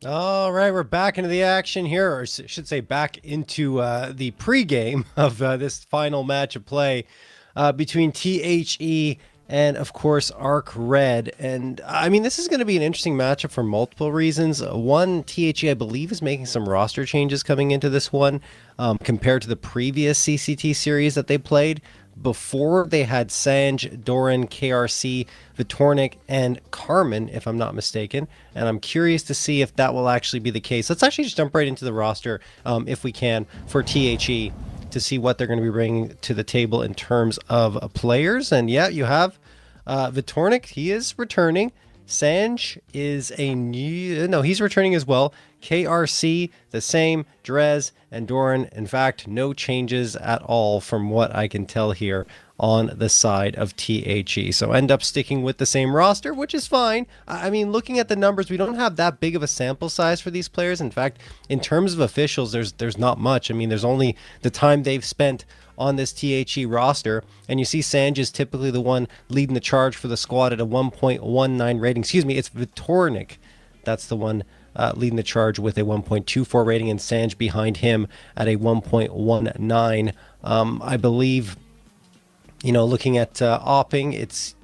All right, we're back into the action here, or I should say back into the pregame of this final match of play between THE and, of course, ARCRED. And I mean, this is going to be an interesting matchup for multiple reasons. One, THE, I believe, is making some roster changes coming into this one compared to the previous CCT series that they played. Before they had Sanj, Doran, KRC, Vitornik, and Carmen, if I'm not mistaken. And I'm curious to see if that will actually be the case. Let's actually just jump right into the roster, if we can, for THE to see what they're going to be bringing to the table in terms of players. And yeah, you have Vitornik. He is returning. Sanj is a new... No, he's returning as well. KRC, the same. Drez and Doran, in fact, no changes at all from what I can tell here on the side of THE. So end up sticking with the same roster, which is fine. I mean, looking at the numbers, we don't have that big of a sample size for these players. In fact, in terms of officials, there's not much. I mean, there's only the time they've spent on this THE roster, and you see Sanj is typically the one leading the charge for the squad at a 1.19 rating. Excuse me, it's Vitornik. That's the one leading the charge with a 1.24 rating, and Sanj behind him at a 1.19. I believe, looking at opping, it's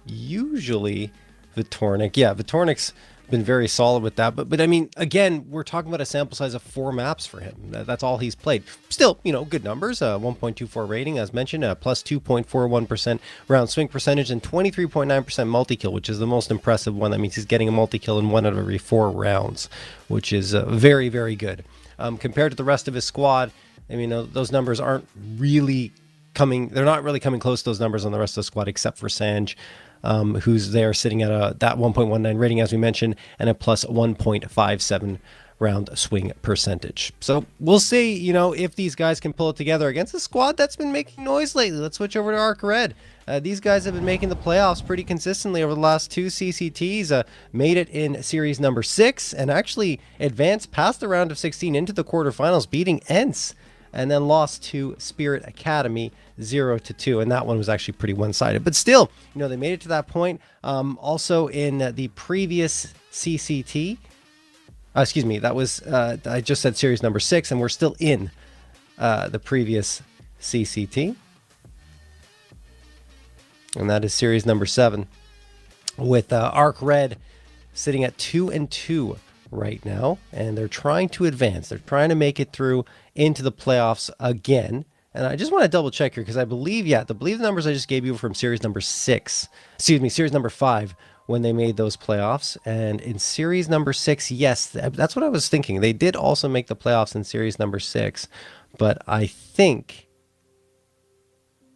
usually Vitornik. Yeah, Vitornik's been very solid with that. But I mean, again, we're talking about a sample size of 4 maps for him. That's all he's played. Still, good numbers. 1.24 rating, as mentioned, plus 2.41% round swing percentage, and 23.9% multi-kill, which is the most impressive one. That means he's getting a multi-kill in 1 out of every 4 rounds, which is very, very good. Compared to the rest of his squad, I mean, those numbers aren't really they're not really coming close to those numbers on the rest of the squad, except for Sanj, who's there sitting at that 1.19 rating, as we mentioned, and a plus 1.57 round swing percentage. So we'll see, if these guys can pull it together against a squad that's been making noise lately. Let's switch over to ARCRED. These guys have been making the playoffs pretty consistently over the last 2 CCTs. Made it in series number 6 and actually advanced past the round of 16 into the quarterfinals, beating ENCE, and then lost to Spirit Academy 0-2, and that one was actually pretty one-sided. But still, they made it to that point. Also in the previous CCT, excuse me, that was I just said series number 6, and we're still in the previous CCT, and that is series number 7, with ARCRED sitting at 2-2 right now, and they're trying to advance. They're trying to make it through into the playoffs again. And I just want to double check here, because I believe the numbers I just gave you were from series number 6, series number 5, when they made those playoffs. And in series number 6, yes, that's what I was thinking. They did also make the playoffs in series number 6, but I think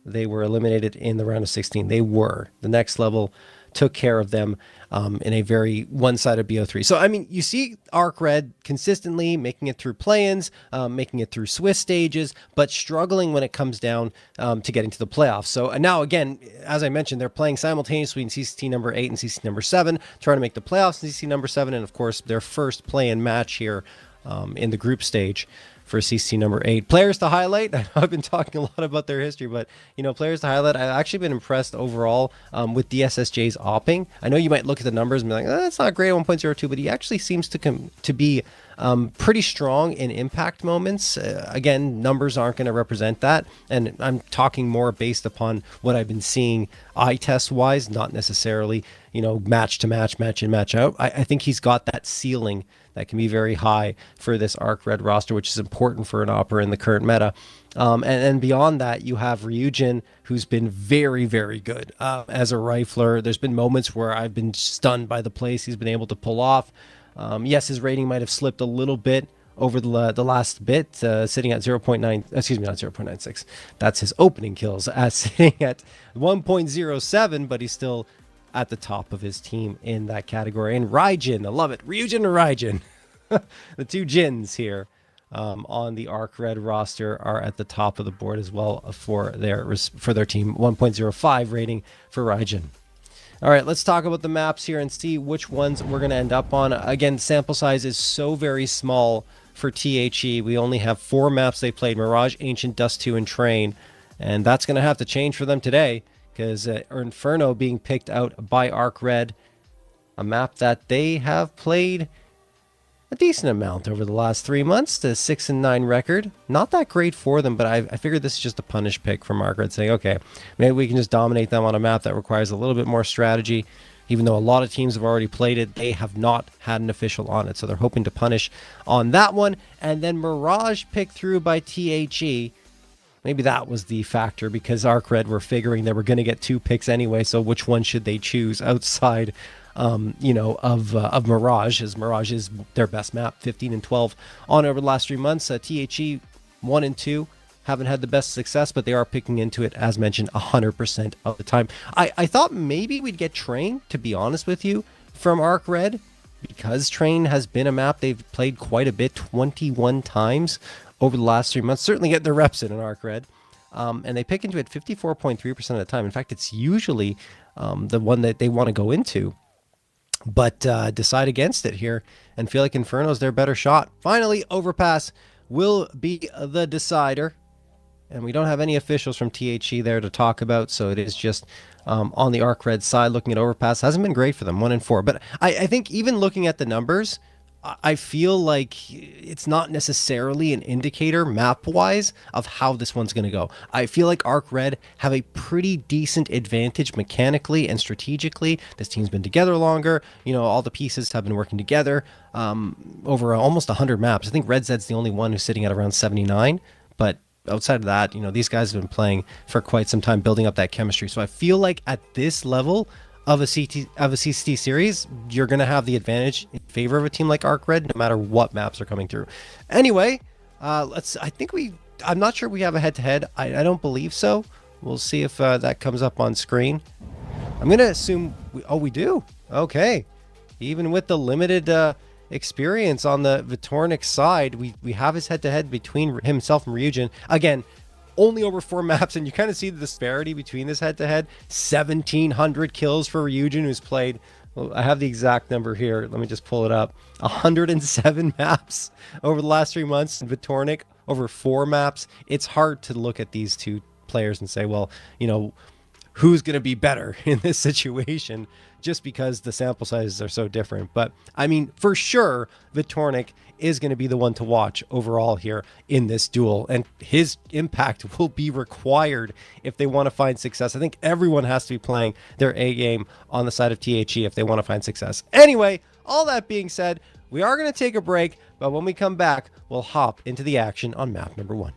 they were eliminated in the round of 16. They were. The next level took care of them in a very one-sided BO3. So, I mean, you see ARCRED consistently making it through play-ins, making it through Swiss stages, but struggling when it comes down to getting to the playoffs. So now, again, as I mentioned, they're playing simultaneously in CCT number 8 and CCT number 7, trying to make the playoffs in CCT number 7, and, of course, their first play-in match here in the group stage for CC number 8. Players to highlight. I know I've been talking a lot about their history, but players to highlight. I've actually been impressed overall with DSSJ's opping. I know you might look at the numbers and be like, that's not great at 1.02, but he actually seems to be pretty strong in impact moments. Again, numbers aren't going to represent that, and I'm talking more based upon what I've been seeing eye test wise, not necessarily match to match, match in, match out. I think he's got that ceiling that can be very high for this ARCRED roster, which is important for an opera in the current meta. And beyond that, you have Ryujin, who's been very, very good as a rifler. There's been moments where I've been stunned by the plays he's been able to pull off. Yes, his rating might have slipped a little bit over the last bit, sitting at 0.9, excuse me, not 0.96. That's his opening kills, sitting at 1.07, but he's still at the top of his team in that category. And Raijin, I love it. Ryujin and Raijin, the two Jins here on the ARCRED roster, are at the top of the board as well for their team. 1.05 rating for Raijin. All right, let's talk about the maps here and see which ones we're going to end up on. Again, sample size is so very small for THE. We only have 4 maps they played: Mirage, Ancient, Dust 2, and Train. And that's going to have to change for them today, because Inferno being picked out by ARCRED, a map that they have played a decent amount over the last 3 months to 6-9 record. Not that great for them, but I figured this is just a punish pick from ARCRED, saying, okay, maybe we can just dominate them on a map that requires a little bit more strategy. Even though a lot of teams have already played it, they have not had an official on it. So they're hoping to punish on that one. And then Mirage picked through by THE. Maybe that was the factor, because ARCRED were figuring they were going to get 2 picks anyway. So which one should they choose outside, of Mirage, as Mirage is their best map, 15-12 on over the last 3 months. THE 1-2. Haven't had the best success, but they are picking into it, as mentioned, 100% of the time. I thought maybe we'd get Train, to be honest with you, from ARCRED, because Train has been a map they've played quite a bit, 21 times over the last 3 months. Certainly get their reps in ARCRED. And they pick into it 54.3% of the time. In fact, it's usually the one that they want to go into, but decide against it here and feel like Inferno's their better shot. Finally, Overpass will be the decider. And we don't have any officials from THE there to talk about, so it is just on the ARCRED side. Looking at Overpass, hasn't been great for them, 1-4. But I think even looking at the numbers, I feel like it's not necessarily an indicator map-wise of how this one's going to go. I feel like ARCRED have a pretty decent advantage mechanically and strategically. This team's been together longer. You know, all the pieces have been working together over almost 100 maps. I think Red Zed's the only one who's sitting at around 79, but outside of that, you know, these guys have been playing for quite some time, building up that chemistry. So I feel like at this level of a CCT series, you're going to have the advantage in favor of a team like ARCRED, no matter what maps are coming through. Anyway, I'm not sure we have a head-to-head. I don't believe so. We'll see if that comes up on screen. I'm going to assume, we do. Okay. Even with the limited experience on the Vitornik side, we have his head-to-head between himself and Ryujin. Again, only over 4 maps, and you kind of see the disparity between this head-to-head. 1,700 kills for Ryujin, who's played, well, I have the exact number here, let me just pull it up, 107 maps over the last 3 months. And Vitornik over 4 maps. It's hard to look at these two players and say, well, you know, who's going to be better in this situation, just because the sample sizes are so different. But I mean, for sure, Vitornik is going to be the one to watch overall here in this duel, and his impact will be required if they want to find success. I think everyone has to be playing their A game on the side of THE if they want to find success. Anyway, all that being said, we are going to take a break, but when we come back, we'll hop into the action on map number 1.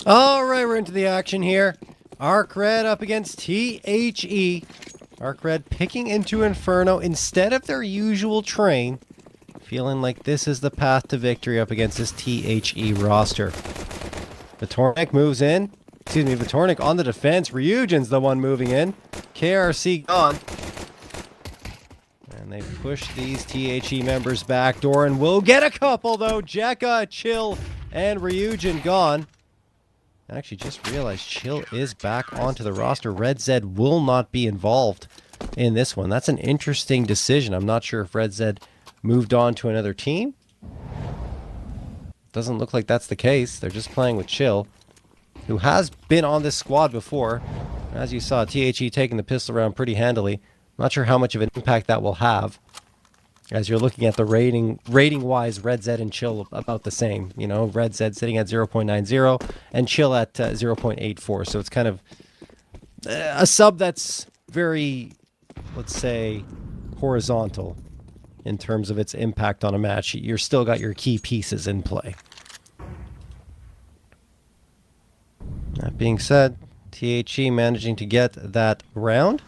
All right, we're into the action here. ARCRED up against THE. ARCRED picking into Inferno instead of their usual train. Feeling like this is the path to victory up against this THE roster. Vitornik moves in. Excuse me, Vitornik on the defense. Ryujin's the one moving in. KRC gone. And they push these THE members back. Doran will get a couple, though. Jekka, Chill, and Ryujin gone. I actually just realized Chill is back onto the roster. Red Zed will not be involved in this one. That's an interesting decision. I'm not sure if Red Zed moved on to another team. Doesn't look like that's the case. They're just playing with Chill, who has been on this squad before. As you saw, THE taking the pistol around pretty handily. Not sure how much of an impact that will have. As you're looking at the rating-wise, Red Zed and Chill about the same. You know, Red Zed sitting at 0.90 and Chill at 0.84. So it's kind of a sub that's very, let's say, horizontal in terms of its impact on a match. You're still got your key pieces in play. That being said, THE managing to get that round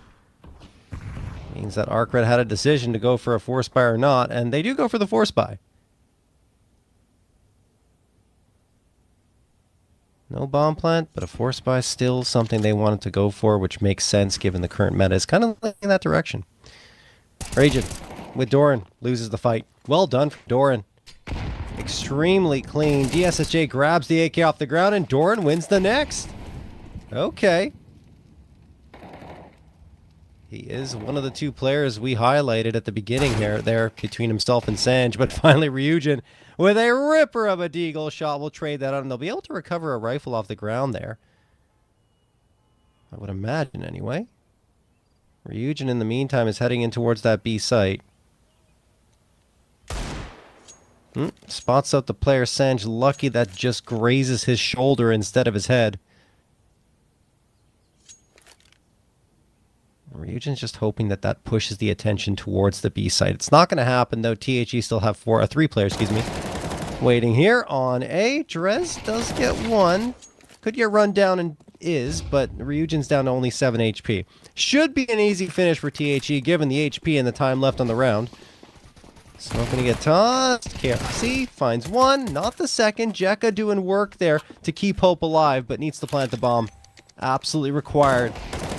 means that ARCRED had a decision to go for a force buy or not, and they do go for the force buy. No bomb plant, but a force buy still something they wanted to go for, which makes sense given the current meta is kind of in that direction. Raging with Doran loses the fight. Well done for Doran. Extremely clean. DSSJ grabs the AK off the ground, and Doran wins the next. Okay. He is one of the two players we highlighted at the beginning there between himself and Sanj, but finally Ryujin with a ripper of a deagle shot will trade that out, and they'll be able to recover a rifle off the ground there. I would imagine anyway. Ryujin in the meantime is heading in towards that B site. Spots out the player Sanj, lucky that just grazes his shoulder instead of his head. Ryujin's just hoping that that pushes the attention towards the B site. It's not going to happen, though. THE still have three players, waiting here on A. Drez does get one. Could get run down and is, but Ryujin's down to only 7 HP. Should be an easy finish for THE, given the HP and the time left on the round. Smoke going to get tossed. KRC finds one, not the second. Jekka doing work there to keep hope alive, but needs to plant the bomb. Absolutely required.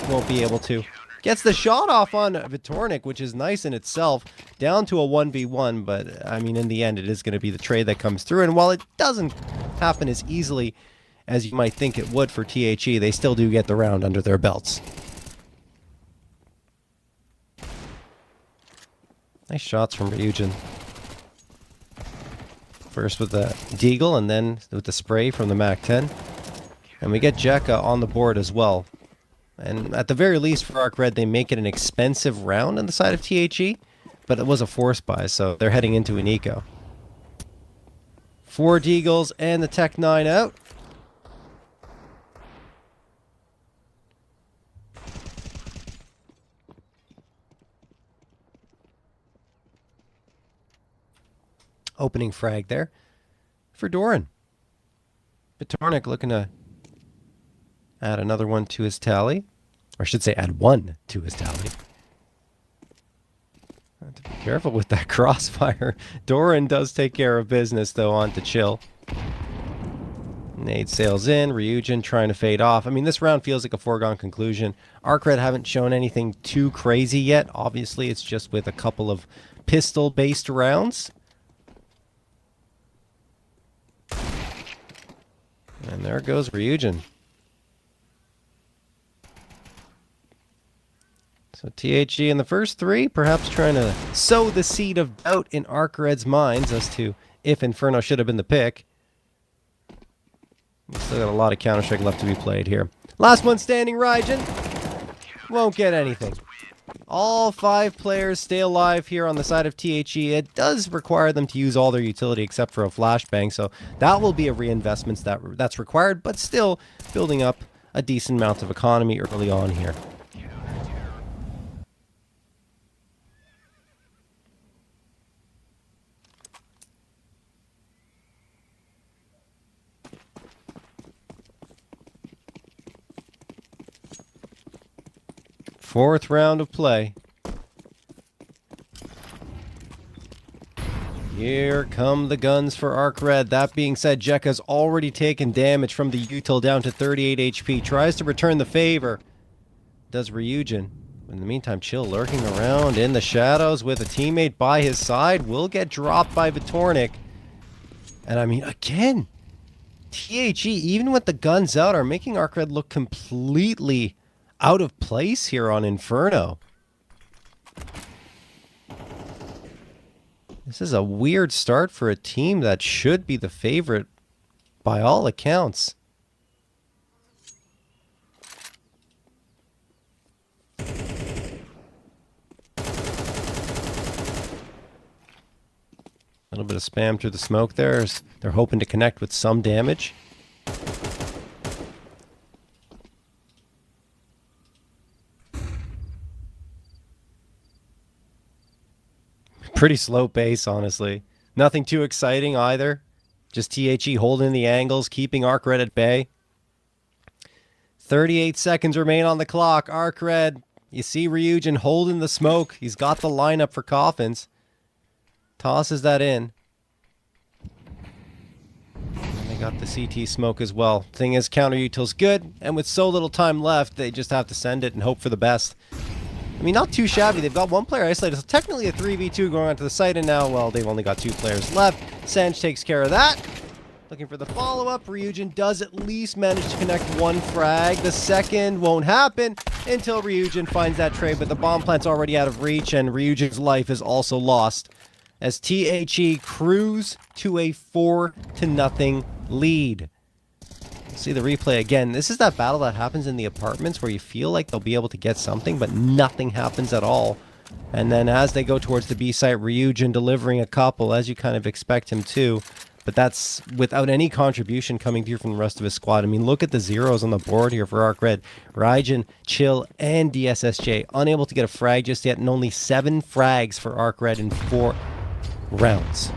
Won't be able to. Gets the shot off on Vitornik, which is nice in itself. Down to a 1v1, but, I mean, in the end, it is going to be the trade that comes through. And while it doesn't happen as easily as you might think it would for THE, they still do get the round under their belts. Nice shots from Ryujin. First with the deagle, and then with the spray from the MAC-10. And we get Jekka on the board as well. And at the very least for ARCRED, they make it an expensive round on the side of THE, but it was a force buy, so they're heading into an eco. 4 deagles and the Tech 9 out. Opening frag there for Doran. Vitornik looking to add another one to his tally. Or I should say add one to his tally. Have to be careful with that crossfire. Doran does take care of business, though, on to Chill. Nade sails in. Ryujin trying to fade off. I mean, this round feels like a foregone conclusion. ARCRED haven't shown anything too crazy yet. Obviously, it's just with a couple of pistol-based rounds. And there goes Ryujin. So THE in the first 3, perhaps trying to sow the seed of doubt in ARCRED's minds as to if Inferno should have been the pick. We still got a lot of Counter-Strike left to be played here. Last one standing, Ryujin. Won't get anything. All 5 players stay alive here on the side of THE. It does require them to use all their utility except for a flashbang, so that will be a reinvestment that's required, but still building up a decent amount of economy early on here. Fourth round of play. Here come the guns for ARCRED. That being said, Jekka's already taken damage from the util down to 38 HP. Tries to return the favor. Does Ryujin. In the meantime, Chill lurking around in the shadows with a teammate by his side. Will get dropped by Vitornik. And I mean, again, THE, even with the guns out, are making ARCRED look completely out of place here on Inferno. This is a weird start for a team that should be the favorite by all accounts. A little bit of spam through the smoke there. They're hoping to connect with some damage. Pretty slow pace, honestly. Nothing too exciting either. Just THE holding the angles, keeping ARCRED at bay. 38 seconds remain on the clock. ARCRED, you see Ryujin holding the smoke. He's got the lineup for coffins. Tosses that in. And they got the CT smoke as well. Thing is, counter util's good, and with so little time left, they just have to send it and hope for the best. I mean, not too shabby. They've got one player isolated, so technically a 3v2 going onto the site, and now, well, they've only got 2 players left. Sanj takes care of that. Looking for the follow-up. Ryujin does at least manage to connect one frag. The second won't happen until Ryujin finds that trade, but the bomb plant's already out of reach, and Ryujin's life is also lost as THE cruise to a 4-0 lead. See the replay again. This is that battle that happens in the apartments where you feel like they'll be able to get something, but nothing happens at all. And then as they go towards the B site, Ryujin delivering a couple, as you kind of expect him to. But that's without any contribution coming through from the rest of his squad. I mean, look at the zeros on the board here for ARCRED. Ryujin, Chill, and DSSJ unable to get a frag just yet, and only 7 frags for ARCRED in 4 rounds.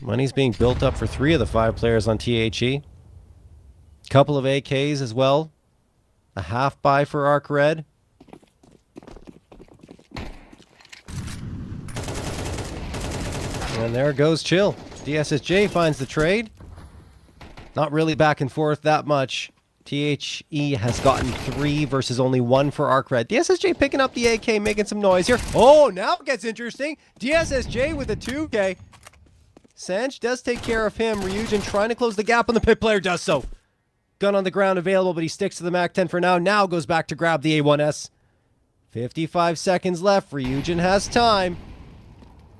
Money's being built up for 3 of the 5 players on THE. Couple of AKs as well. A half buy for ARCRED. And there goes Chill. DSSJ finds the trade. Not really back and forth that much. THE has gotten 3 versus only 1 for ARCRED. DSSJ picking up the AK, making some noise here. Oh, now it gets interesting. DSSJ with a 2K. Sanj does take care of him. Ryujin trying to close the gap on the pit player, does so. Gun on the ground available, but he sticks to the MAC-10 for now. Now goes back to grab the A1S. 55 seconds left. Ryujin has time.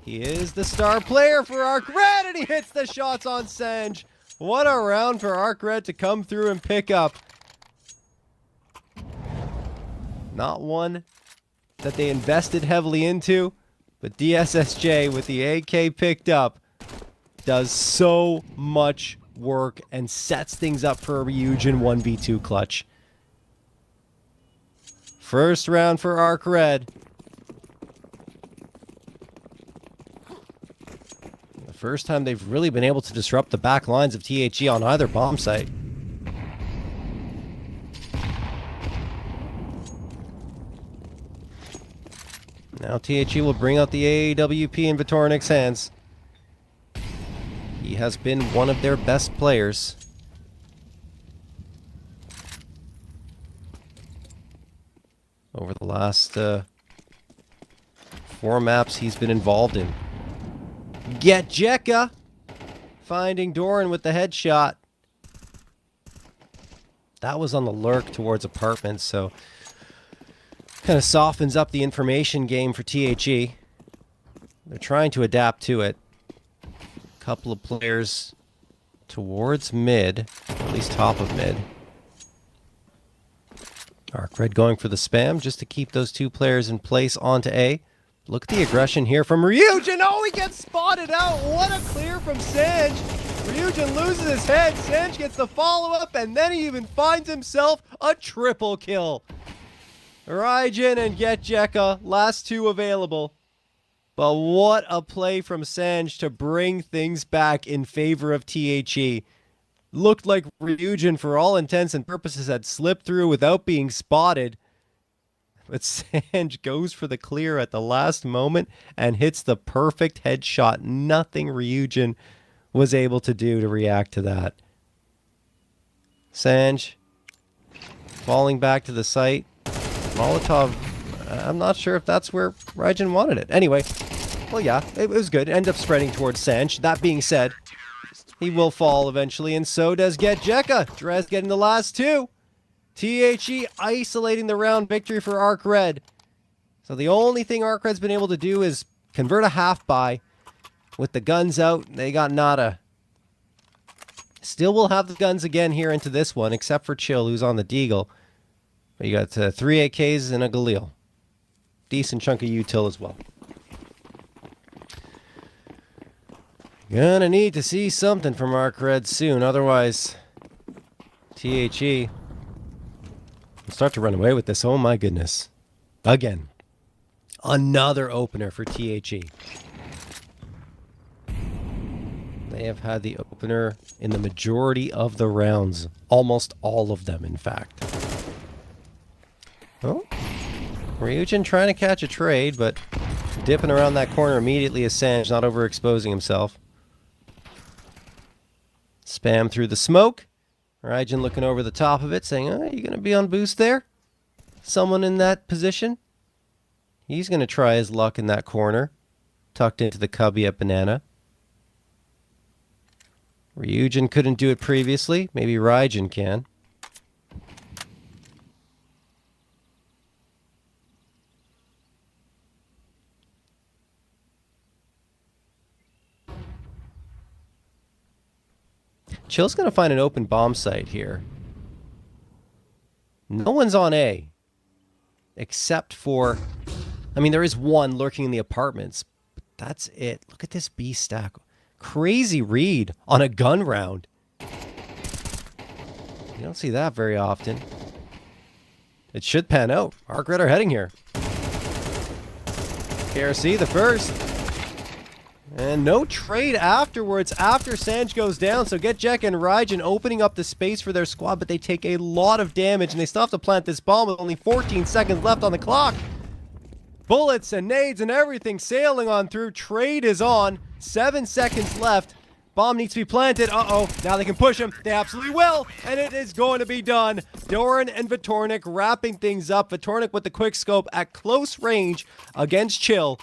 He is the star player for ARCRED, and he hits the shots on Sanj. What a round for ARCRED to come through and pick up. Not one that they invested heavily into, but DSSJ with the AK picked up does so much work and sets things up for a Ryujin 1v2 clutch. First round for ARCRED. The first time they've really been able to disrupt the back lines of THE on either bomb site. Now THE will bring out the AWP in Vitornik's hands. He has been one of their best players. Over the last 4 maps he's been involved in. Get Jekka! Finding Doran with the headshot. That was on the lurk towards apartments, so kind of softens up the information game for THE. They're trying to adapt to it. Couple of players towards mid, at least top of mid. ARCRED going for the spam just to keep those 2 players in place onto A. Look at the aggression here from Ryujin. Oh, he gets spotted out. What a clear from Sanj. Ryujin loses his head. Sanj gets the follow-up, and then he even finds himself a triple kill. Ryujin and Get Jekka, last 2 available. But what a play from Sanj to bring things back in favor of THE. Looked like Ryujin, for all intents and purposes, had slipped through without being spotted. But Sanj goes for the clear at the last moment and hits the perfect headshot. Nothing Ryujin was able to do to react to that. Sanj falling back to the site. Molotov, I'm not sure if that's where Ryujin wanted it. Anyway, well, yeah, it was good. End up spreading towards Sanj. That being said, he will fall eventually, and so does Getjeka. Drez getting the last two. THE isolating the round victory for ARCRED. So the only thing ARCRED's been able to do is convert a half-buy. With the guns out, they got nada. Still will have the guns again here into this one, except for Chill, who's on the Deagle. But you got 3 AKs and a Galil. Decent chunk of util as well. Gonna need to see something from ARCRED soon, otherwise THE will start to run away with this. Oh my goodness. Again. Another opener for THE. They have had the opener in the majority of the rounds. Almost all of them, in fact. Oh. Ryujin trying to catch a trade, but dipping around that corner immediately as Sanj not overexposing himself. Spam through the smoke. Ryujin looking over the top of it, saying, oh, you going to be on boost there? Someone in that position? He's going to try his luck in that corner. Tucked into the cubby at Banana. Ryujin couldn't do it previously. Maybe Ryujin can. Chill's going to find an open bomb site here. No one's on A. Except for... I mean, there is one lurking in the apartments. But that's it. Look at this B stack. Crazy read on a gun round. You don't see that very often. It should pan out. ARCRED are heading here. KRC the first. And no trade afterwards after Sanj goes down. So Getjeka and Ryujin opening up the space for their squad, but they take a lot of damage and they still have to plant this bomb with only 14 seconds left on the clock. Bullets and nades and everything sailing on through. Trade is on. 7 seconds left. Bomb needs to be planted. Uh-oh. Now they can push him. They absolutely will. And it is going to be done. Doran and Vitornik wrapping things up. Vitornik with the quick scope at close range against Chill.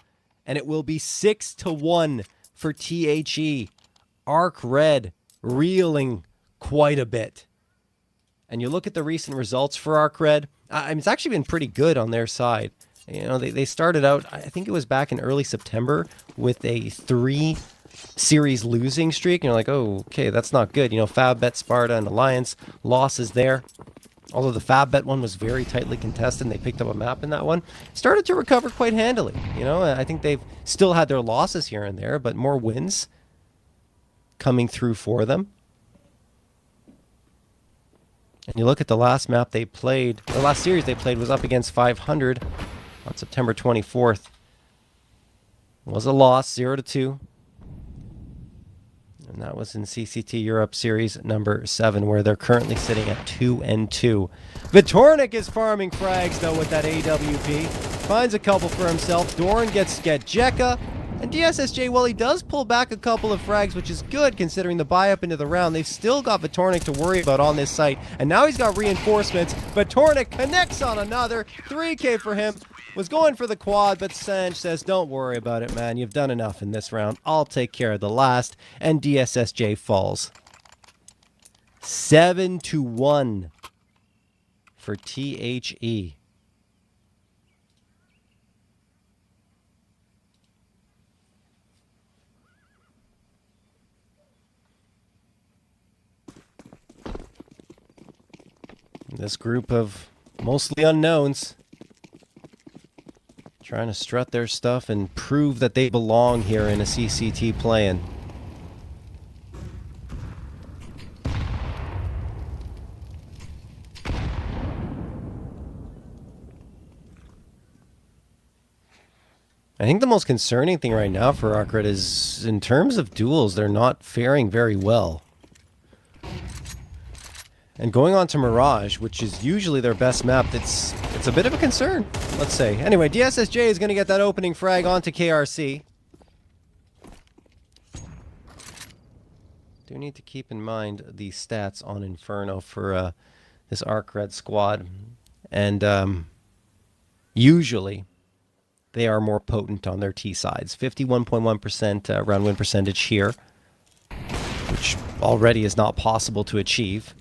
And it will be 6-1 for THE. ARCRED reeling quite a bit. And you look at the recent results for ARCRED. It's actually been pretty good on their side. You know, they started out, I think it was back in early September, with a 3-series losing streak. And you're like, oh, okay, that's not good. You know, FabBet, Sparta, and Alliance, losses there. Although the FabBet one was very tightly contested and they picked up a map in that one. Started to recover quite handily. You know, I think they've still had their losses here and there, but more wins coming through for them. And you look at the last map they played, the last series they played was up against 500 on September 24th. It was a loss, 0-2. And that was in CCT Europe Series number 7, where they're currently sitting at 2-2. Vitornik is farming frags, though, with that AWP. Finds a couple for himself. Doran gets Getjeka. And DSSJ, well, he does pull back a couple of frags, which is good considering the buy-up into the round. They've still got Vitornik to worry about on this site. And now he's got reinforcements. Vitornik connects on another. 3K for him. Was going for the quad, but Sanj says, don't worry about it, man. You've done enough in this round. I'll take care of the last. And DSSJ falls. 7-1 for THE. This group of mostly unknowns trying to strut their stuff and prove that they belong here in a CCT play-in. I think the most concerning thing right now for ARCRED is, in terms of duels, they're not faring very well. And going on to Mirage, which is usually their best map, it's a bit of a concern, let's say. Anyway, DSSJ is going to get that opening frag onto KRC. Do need to keep in mind the stats on Inferno for this ARCRED squad. And usually they are more potent on their T sides. 51.1% round win percentage here, which already is not possible to achieve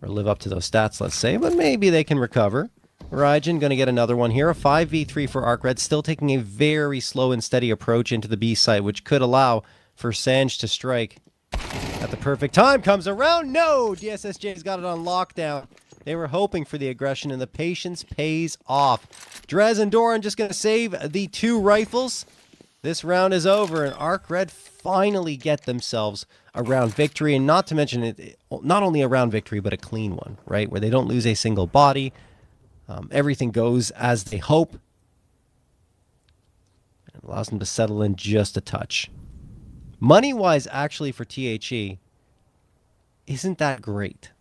or live up to those stats, let's say, but maybe they can recover. Raijin going to get another one here. A 5v3 for ARCRED, still taking a very slow and steady approach into the B site, which could allow for Sanj to strike at the perfect time. Comes around. No! DSSJ's got it on lockdown. They were hoping for the aggression, and the patience pays off. Drez and Doran just going to save the 2 rifles. This round is over, and ARCRED finally get themselves a round victory, and not to mention it, not only a round victory, but a clean one, right? Where they don't lose a single body. Everything goes as they hope. It allows them to settle in just a touch. Money-wise, actually, for THE, isn't that great.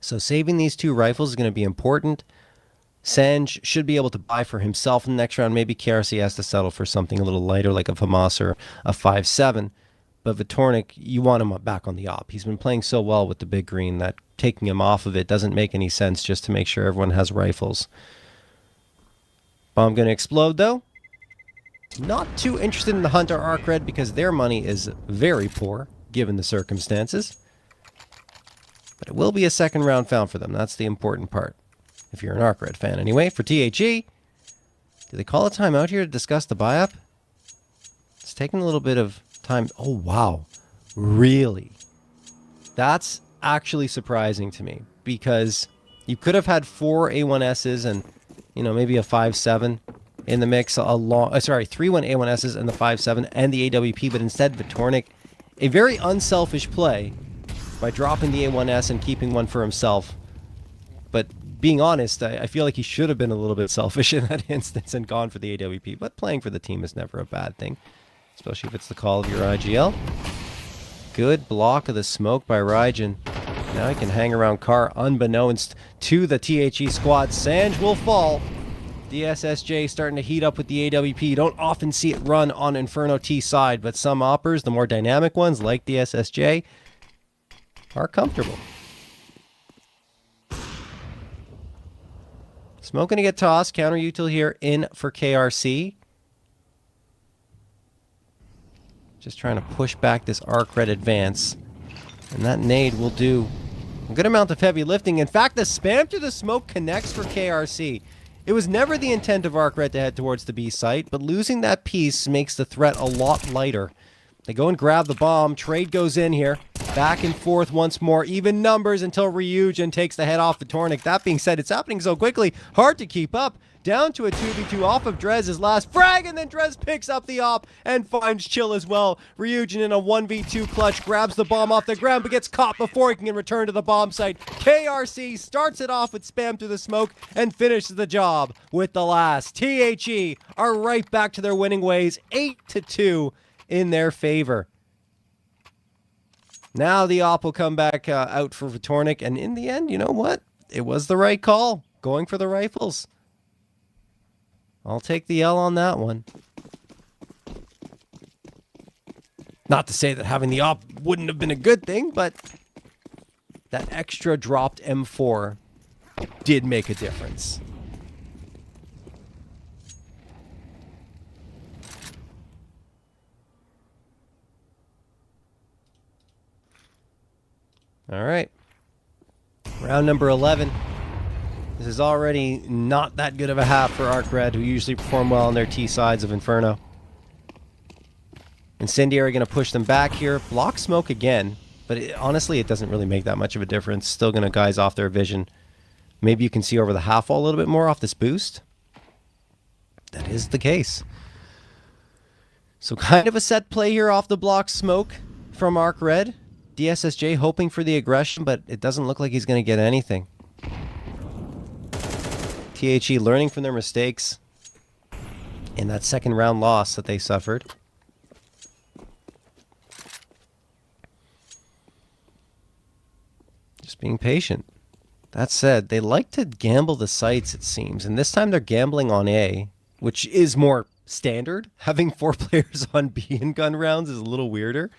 So saving these 2 rifles is going to be important. Sanj should be able to buy for himself in the next round. Maybe KRC has to settle for something a little lighter, like a FAMAS or a 5.7. But Vitornik, you want him back on the op. He's been playing so well with the big green that taking him off of it doesn't make any sense, just to make sure everyone has rifles. Bomb going to explode, though. Not too interested in the Hunter ARCRED because their money is very poor, given the circumstances. But it will be a second round found for them. That's the important part, if you're an ARCRED fan. Anyway, for THE, do they call a timeout here to discuss the buy-up? It's taking a little bit of time. Oh, wow. Really? That's actually surprising to me, because you could have had 4 A1Ss and, you know, maybe a 5.7 in the mix. 3 A1Ss and the 5.7 and the AWP, but instead Vitornik, a very unselfish play by dropping the A1S and keeping one for himself. But being honest, I feel like he should have been a little bit selfish in that instance and gone for the AWP. But playing for the team is never a bad thing, especially if it's the call of your IGL. Good block of the smoke by Raijin. Now he can hang around Car unbeknownst to the THE squad. Sanj will fall. DSSJ starting to heat up with the AWP. You don't often see it run on Inferno T side, but some oppers, the more dynamic ones like DSSJ, are comfortable. Smoke going to get tossed. Counter util here in for KRC. Just trying to push back this ARCRED advance. And that nade will do a good amount of heavy lifting. In fact, the spam through the smoke connects for KRC. It was never the intent of ARCRED to head towards the B site, but losing that piece makes the threat a lot lighter. They go and grab the bomb. Trade goes in here. Back and forth once more. Even numbers until Ryujin takes the head off Vitornik. That being said, it's happening so quickly. Hard to keep up. Down to a 2v2 off of Drez's last frag, and then Drez picks up the op and finds Chill as well. Ryujin in a 1v2 clutch grabs the bomb off the ground, but gets caught before he can return to the bomb site. KRC starts it off with spam through the smoke and finishes the job with the last. THE are right back to their winning ways, 8-2 in their favor. Now the op will come back out for Vitornik, and in the end, you know what? It was the right call, going for the rifles. I'll take the L on that one. Not to say that having the op wouldn't have been a good thing, but that extra dropped M4 did make a difference. All right. Round number 11. This is already not that good of a half for ARCRED, who usually perform well on their T sides of Inferno. Incendiary going to push them back here. Block smoke again, but honestly, it doesn't really make that much of a difference. Still going to guys off their vision. Maybe you can see over the half wall a little bit more off this boost. That is the case. So kind of a set play here off the block smoke from ARCRED. DSSJ hoping for the aggression, but it doesn't look like he's going to get anything. THE learning from their mistakes. in that second round loss that they suffered. Just being patient. That said, they like to gamble the sites, it seems. And this time they're gambling on A, which is more standard. Having 4 players on B in gun rounds is a little weirder.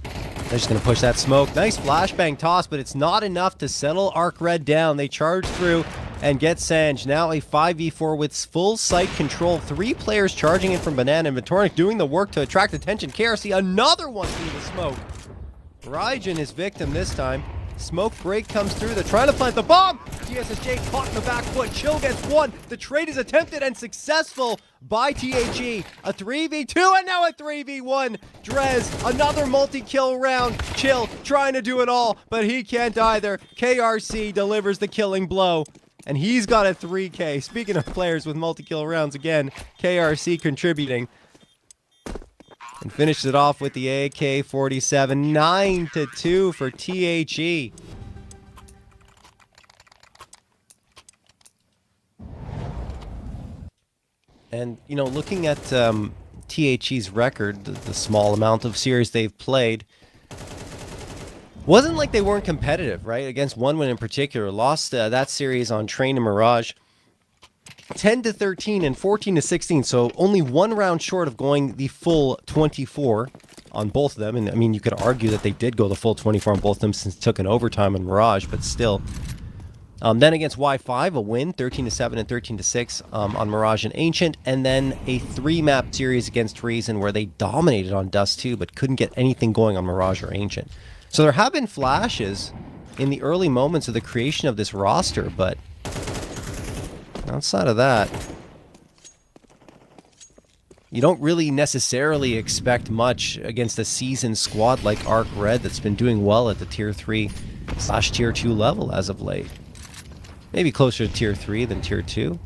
They're just going to push that smoke. Nice flashbang toss, but it's not enough to settle ARCRED down. They charge through and get Sanj. Now a 5v4 with full site control. 3 players charging in from Banana, and Vitornik doing the work to attract attention. KRC, another one through the smoke. Raijin is victim this time. Smoke break comes through. They're trying to plant the bomb. GSSJ caught in the back foot. Chill gets 1. The trade is attempted and successful by THE. A 3v2 and now a 3v1. Drez, another multi-kill round. Chill trying to do it all, but he can't either. KRC delivers the killing blow, and he's got a 3K. Speaking of players with multi-kill rounds, again, KRC contributing. And finishes it off with the AK-47, 9-2 for THE. And, you know, looking at THE's record, the small amount of series they've played, wasn't like they weren't competitive, right? Against OneWin in particular. Lost that series on Train and Mirage. 10-13 and 14-16, so only 1 round short of going the full 24 on both of them. And I mean, you could argue that they did go the full 24 on both of them since it took an overtime on Mirage, but still. Then against Y5, a win, 13-7 and 13-6 on Mirage and Ancient, and then a 3-map series against Reason where they dominated on Dust 2, but couldn't get anything going on Mirage or Ancient. So there have been flashes in the early moments of the creation of this roster, but outside of that, you don't really necessarily expect much against a seasoned squad like ARCRED that's been doing well at the Tier 3/Tier 2 level as of late. Maybe closer to Tier 3 than Tier 2.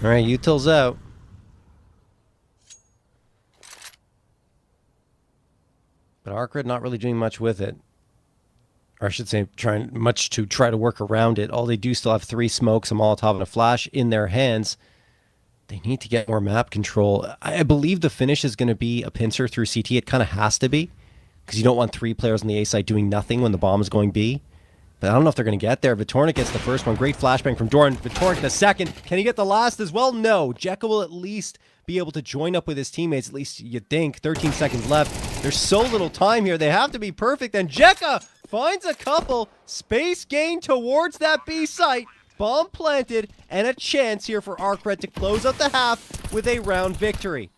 All right, util's out. But ARCRED not really doing much with it. Or I should say, trying much to try to work around it. All they do still have 3 smokes, a Molotov, and a flash in their hands. They need to get more map control. I believe the finish is going to be a pincer through CT. It kind of has to be, because you don't want 3 players on the A side doing nothing when the bomb is going B. But I don't know if they're going to get there. Vitornik gets the first one. Great flashbang from Doran. Vitornik the second. Can he get the last as well? No. Jekka will at least be able to join up with his teammates. At least you'd think. 13 seconds left. There's so little time here. They have to be perfect. And Jekka finds a couple. Space gain towards that B site. Bomb planted. And a chance here for ARCRED to close out the half with a round victory.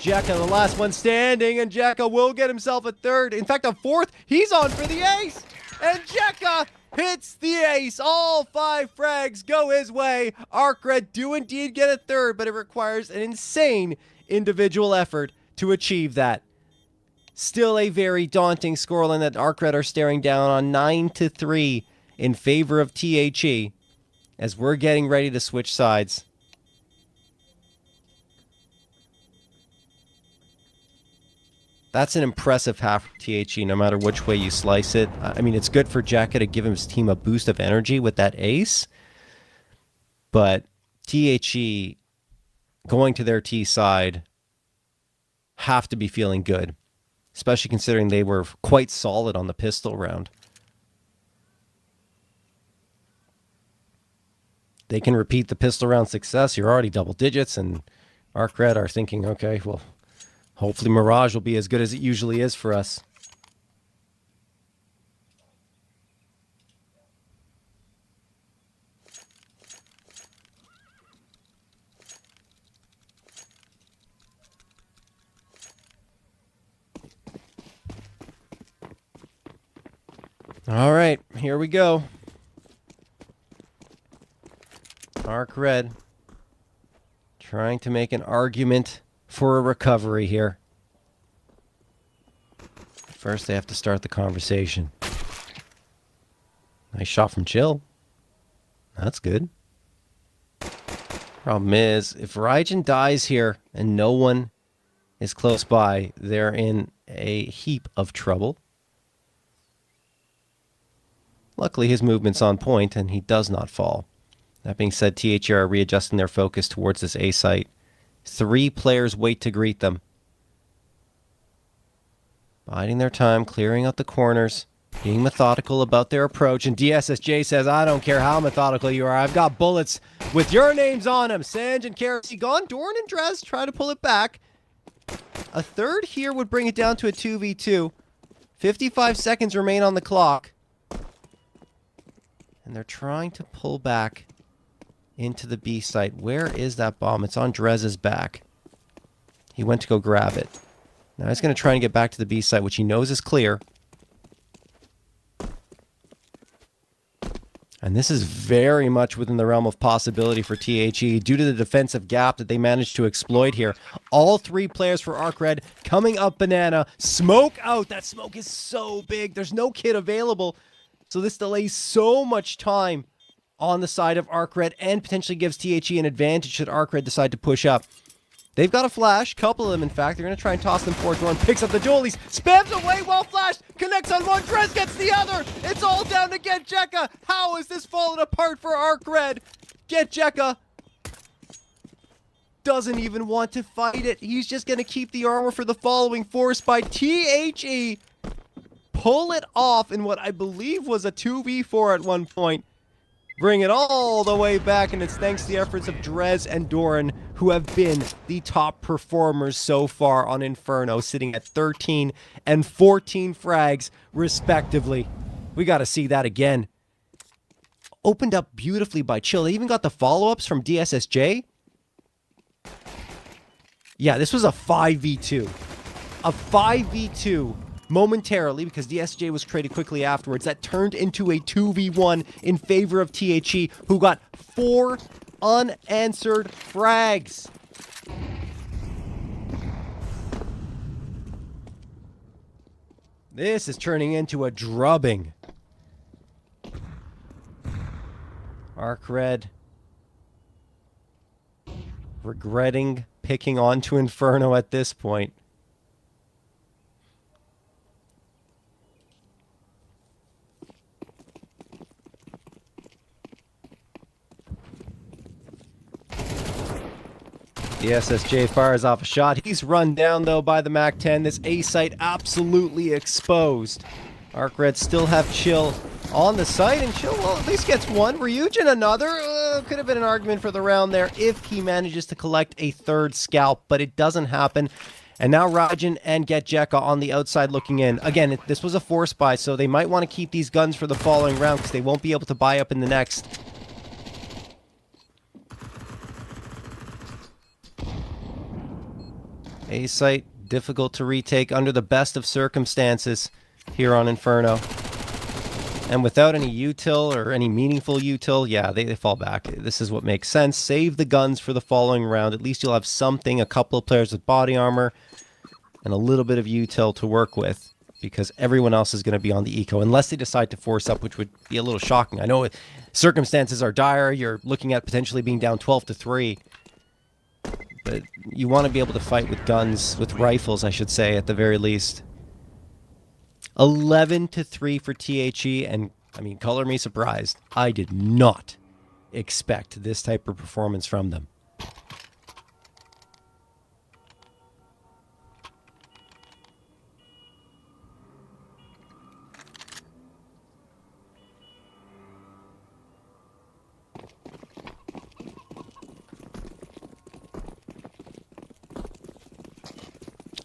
Jekka, the last one standing. And Jekka will get himself a third. In fact, a fourth. He's on for the ace. And Jekka hits the ace. All 5 frags go his way. ARCRED do indeed get a third, but it requires an insane individual effort to achieve that. Still a very daunting scoreline that ARCRED are staring down on 9-3 in favor of THE as we're getting ready to switch sides. That's an impressive half for THE, no matter which way you slice it. I mean, it's good for Jekka to give his team a boost of energy with that ace. But THE, going to their T side, have to be feeling good. Especially considering they were quite solid on the pistol round. They can repeat the pistol round success. You're already double digits, and ARCRED are thinking, okay, well, hopefully Mirage will be as good as it usually is for us. All right, here we go. ARCRED trying to make an argument for a recovery here. first they have to start the conversation. Nice shot from Chill. That's good. Problem is, if Raijin dies here and no one is close by, they're in a heap of trouble. Luckily, his movement's on point and he does not fall. That being said, THE are readjusting their focus towards this A site. 3 players wait to greet them. Biding their time, clearing out the corners, being methodical about their approach. And DSSJ says, I don't care how methodical you are. I've got bullets with your names on them. Sanj and Karasi gone. Doran and Drez try to pull it back. A third here would bring it down to a 2v2. 55 seconds remain on the clock. And they're trying to pull back into the B site. Where is that bomb? It's on Drez's back. He went to go grab it. Now he's going to try and get back to the B site, which he knows is clear. And this is very much within the realm of possibility for THE due to the defensive gap that they managed to exploit here. All 3 players for ARCRED coming up banana. Smoke out. That smoke is so big. There's no kit available. So this delays so much time on the side of ARCRED and potentially gives THE an advantage should ARCRED decide to push up. They've got a flash, couple of them in fact. They're going to try and toss them forward. Doran picks up the dualies, spams away while flashed, connects on one, Drez gets the other. It's all down to Getjeka. How is this falling apart for ARCRED? Getjeka doesn't even want to fight it. He's just going to keep the armor for the following, forced by THE. Pull it off in what I believe was a 2v4 at one point. Bring it all the way back, and it's thanks to the efforts of Drez and Doran, who have been the top performers so far on Inferno, sitting at 13 and 14 frags, respectively. We got to see that again. Opened up beautifully by Chill. They even got the follow-ups from DSSJ. Yeah, this was a 5v2. A 5v2. Momentarily, because DSJ was traded quickly afterwards, that turned into a 2v1 in favor of THE, who got 4 unanswered frags. This is turning into a drubbing. ARCRED regretting picking onto Inferno at this point. The SSJ fires off a shot. He's run down, though, by the MAC-10. This A site absolutely exposed. ARCRED still have Chill on the site, and Chill, well, at least gets one. Ryujin another. Could have been an argument for the round there if he manages to collect a third scalp, but it doesn't happen. And now Raijin and Getjeka on the outside looking in. Again, this was a force buy, so they might want to keep these guns for the following round because they won't be able to buy up in the next. A site, difficult to retake under the best of circumstances here on Inferno. And without any util or any meaningful util, yeah, they fall back. This is what makes sense. Save the guns for the following round. At least you'll have something, a couple of players with body armor, and a little bit of util to work with, because everyone else is going to be on the eco, unless they decide to force up, which would be a little shocking. I know circumstances are dire. You're looking at potentially being down 12-3. But you want to be able to fight with guns, with rifles, I should say, at the very least. 11-3 for THE, and, I mean, color me surprised. I did not expect this type of performance from them.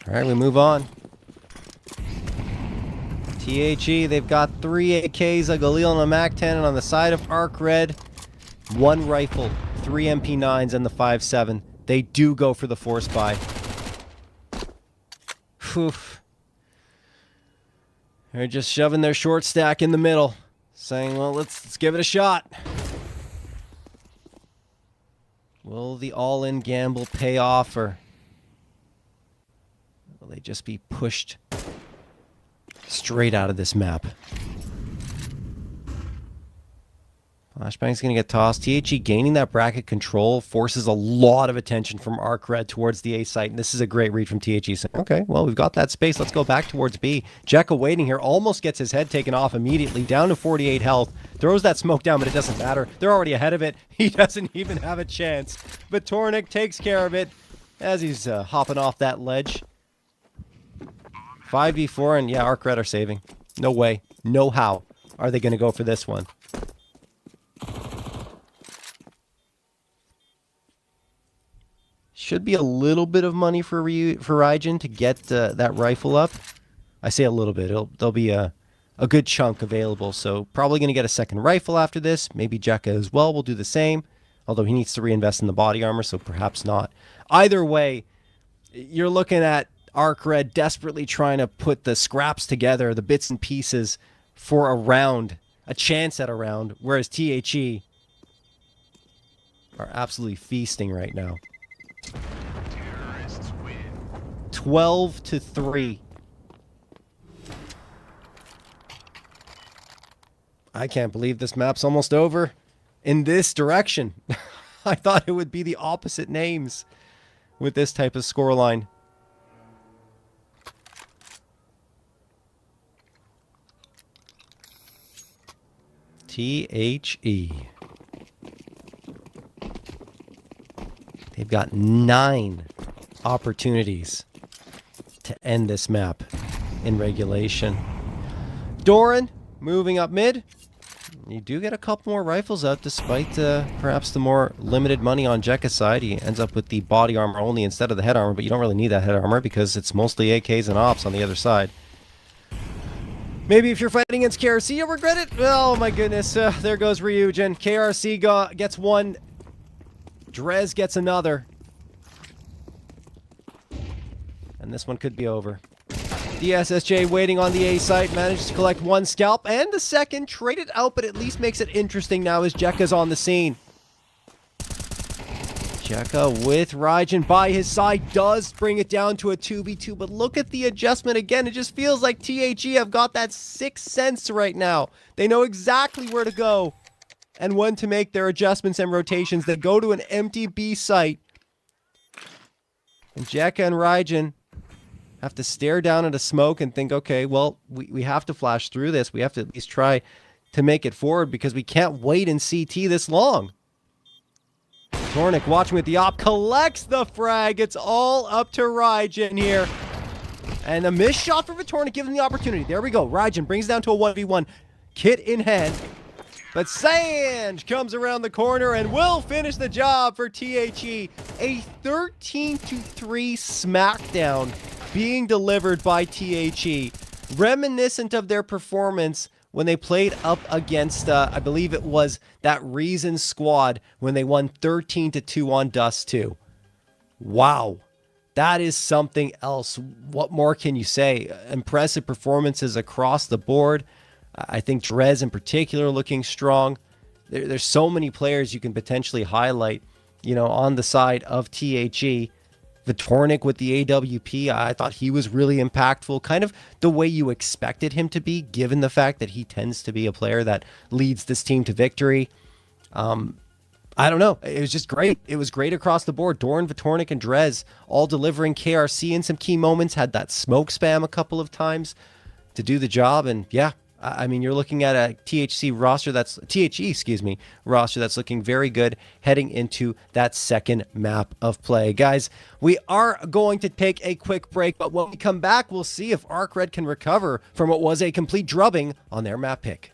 All right, we move on. THE, they've got 3 AKs, a Galil and a MAC-10, and on the side of ARCRED, 1 rifle, 3 MP9s, and the 5.7. They do go for the force buy. Whew. They're just shoving their short stack in the middle, saying, well, let's give it a shot. Will the all-in gamble pay off, or will they just be pushed straight out of this map. Flashbang's going to get tossed. THE gaining that bracket control forces a lot of attention from ARCRED towards the A site, and this is a great read from THE saying, okay, well, we've got that space. Let's go back towards B. Jekka waiting here, almost gets his head taken off immediately, down to 48 health. Throws that smoke down, but it doesn't matter. They're already ahead of it. He doesn't even have a chance. But Vitornik takes care of it as he's hopping off that ledge. 5v4, and yeah, ARCRED are saving. No way, no how are they going to go for this one. Should be a little bit of money for Raijin to get that rifle up. I say a little bit. There'll be a good chunk available. So probably going to get a second rifle after this. Maybe Jekka as well will do the same. Although he needs to reinvest in the body armor, so perhaps not. Either way, you're looking at ARCRED desperately trying to put the scraps together, the bits and pieces for a round, a chance at a round, whereas THE are absolutely feasting right now. 12-3. I can't believe this map's almost over in this direction. I thought it would be the opposite names with this type of scoreline. THE. They've got 9 opportunities to end this map in regulation. Doran moving up mid. You do get a couple more rifles out despite perhaps the more limited money on Jekka's side. He ends up with the body armor only instead of the head armor, but you don't really need that head armor because it's mostly AKs and ops on the other side. Maybe if you're fighting against KRC, you'll regret it. Oh my goodness, there goes Ryujin. KRC gets one. Drez gets another. And this one could be over. The SSJ waiting on the A site, manages to collect one scalp and the second, traded out, but at least makes it interesting now as Jekka's on the scene. Jekka with Raijin by his side does bring it down to a 2v2, but look at the adjustment again. It just feels like THE have got that sixth sense right now. They know exactly where to go and when to make their adjustments and rotations. They go to an empty B site. And Jekka and Raijin have to stare down at a smoke and think, okay, well, we have to flash through this. We have to at least try to make it forward because we can't wait in CT this long. Vitornik watching with the op, collects the frag. It's all up to Raijin here. And a missed shot for Vitornik, giving the opportunity. There we go. Raijin brings down to a 1v1. Kit in hand. But Sanj comes around the corner and will finish the job for THE. A 13-3 smackdown being delivered by THE. Reminiscent of their performance when they played up against, I believe it was that Reason squad when they won 13-2 on Dust 2. Wow. That is something else. What more can you say? Impressive performances across the board. I think Drez in particular looking strong. There's so many players you can potentially highlight, you know, on the side of THE. Vitornik with the AWP, I thought he was really impactful, kind of the way you expected him to be, given the fact that he tends to be a player that leads this team to victory. I don't know. It was just great. It was great across the board. Doran, Vitornik, and Drez all delivering. KRC in some key moments, had that smoke spam a couple of times to do the job, and yeah, I mean, you're looking at a THE roster that's roster that's looking very good heading into that second map of play. Guys, we are going to take a quick break, but when we come back, we'll see if ARCRED can recover from what was a complete drubbing on their map pick.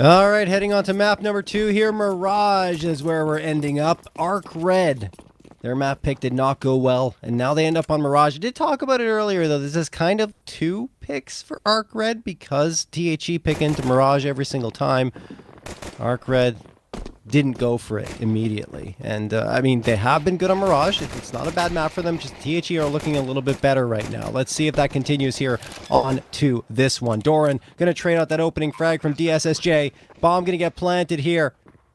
All right, heading on to map number 2 here. Mirage is where we're ending up. ARCRED. Their map pick did not go well, and now they end up on Mirage. I did talk about it earlier, though. This is kind of 2 picks for ARCRED because THE pick into Mirage every single time. ARCRED didn't go for it immediately. And, I mean, they have been good on Mirage. It's not a bad map for them. Just THE are looking a little bit better right now. Let's see if that continues here on to this one. Doran going to trade out that opening frag from DSSJ. Bomb going to get planted here.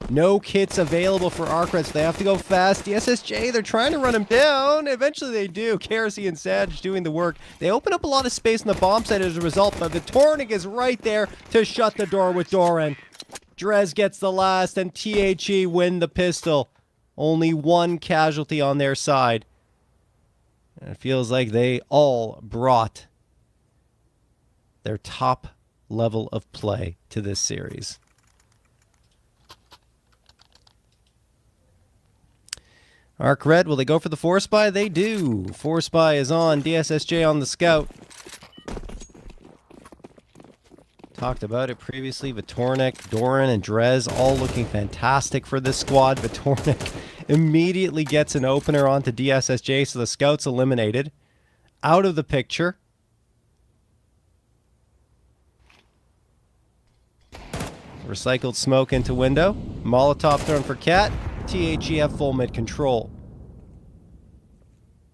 No kits available for ARCRED, so they have to go fast. DSSJ, they're trying to run him down. Eventually they do. KRC and Sag doing the work. They open up a lot of space on the bomb site as a result, but the Tornik is right there to shut the door with Doran. Drez gets the last, and THE win the pistol. Only 1 casualty on their side. And it feels like they all brought their top level of play to this series. ARCRED, will they go for the Force Buy? They do. Force Buy is on. DSSJ on the scout. Talked about it previously. Vitornik, Doran, and Drez all looking fantastic for this squad. Vitornik immediately gets an opener onto DSSJ, so the scout's eliminated. Out of the picture. Recycled smoke into window. Molotov thrown for Cat. THE have full mid control.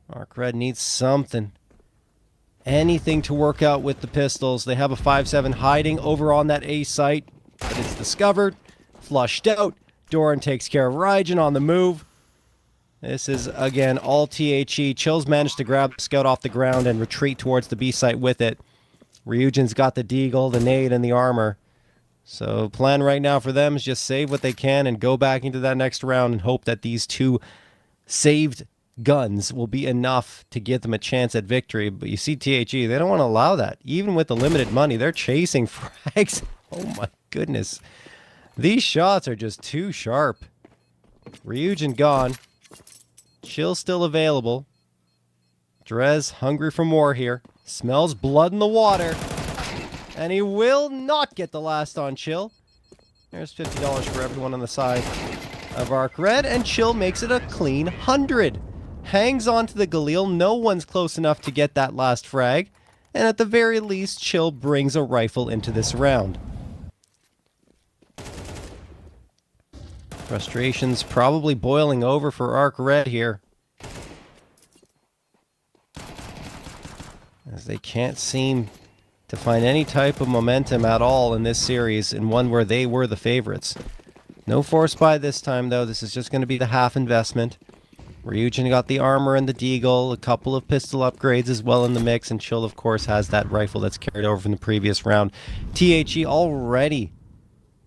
ARCRED needs something. Anything to work out with the pistols. They have a 5.7 hiding over on that A site, but it's discovered, flushed out. Doran takes care of Raijin on the move. This is, again, all THE. Chills managed to grab the scout off the ground and retreat towards the B site with it. Ryujin's got the deagle, the nade, and the armor. So plan right now for them is just save what they can and go back into that next round and hope that these 2 saved guns will be enough to give them a chance at victory. But you see THE, they don't want to allow that. Even with the limited money, they're chasing frags. Oh my goodness. These shots are just too sharp. Ryujin gone. Chill still available. Drez hungry for more here. Smells blood in the water. And he will not get the last on Chill. There's $50 for everyone on the side of ARCRED, and Chill makes it a clean 100. Hangs on to the Galil. No one's close enough to get that last frag. And at the very least, Chill brings a rifle into this round. Frustration's probably boiling over for ARCRED here, as they can't seem to find any type of momentum at all in this series, in one where they were the favorites. No Force Buy this time, though. This is just going to be the half investment. Ryujin got the armor and the deagle, a couple of pistol upgrades as well in the mix, and Chill, of course, has that rifle that's carried over from the previous round. THE already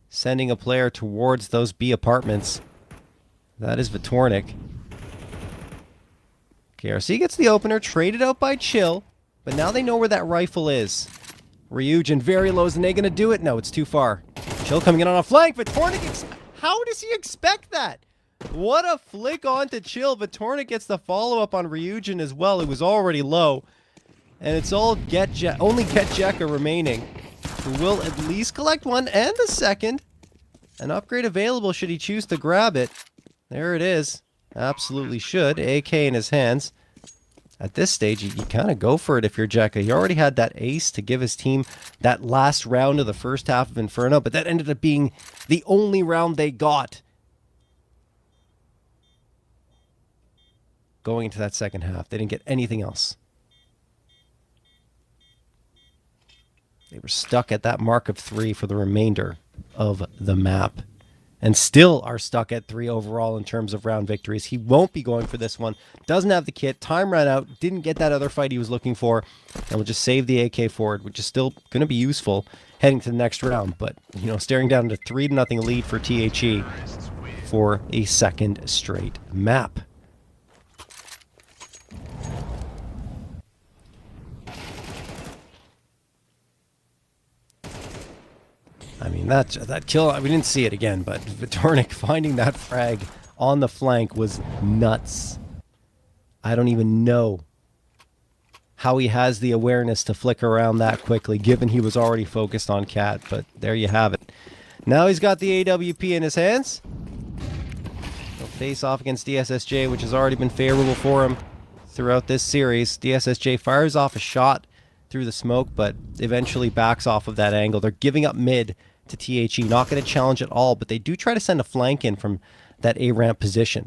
sending a player towards those B apartments. That is Vitornik. KRC gets the opener, traded out by Chill, but now they know where that rifle is. Ryujin very low. Is they going to do it? No, it's too far. Chill coming in on a flank. Vitornik, how does he expect that? What a flick onto Chill. Vitornik gets the follow-up on Ryujin as well. It was already low. And it's all only Get Jekka remaining, who will at least collect one and the second. An upgrade available should he choose to grab it. There it is. Absolutely should. AK in his hands. At this stage, you kind of go for it if you're Jekka. He already had that ace to give his team that last round of the first half of Inferno, but that ended up being the only round they got going into that second half. They didn't get anything else. They were stuck at that mark of 3 for the remainder of the map, and still are stuck at 3 overall in terms of round victories. He won't be going for this one. Doesn't have the kit. Time ran out. Didn't get that other fight he was looking for. And will just save the AK for it, which is still going to be useful heading to the next round. But, you know, staring down to 3-0 lead for THE for a second straight map. I mean, that kill, we didn't see it again, but Vitornik finding that frag on the flank was nuts. I don't even know how he has the awareness to flick around that quickly, given he was already focused on Cat, but there you have it. Now he's got the AWP in his hands. He'll face off against DSSJ, which has already been favorable for him throughout this series. DSSJ fires off a shot through the smoke, but eventually backs off of that angle. They're giving up mid to THE. Not going to challenge at all, but they do try to send a flank in from that A-ramp position.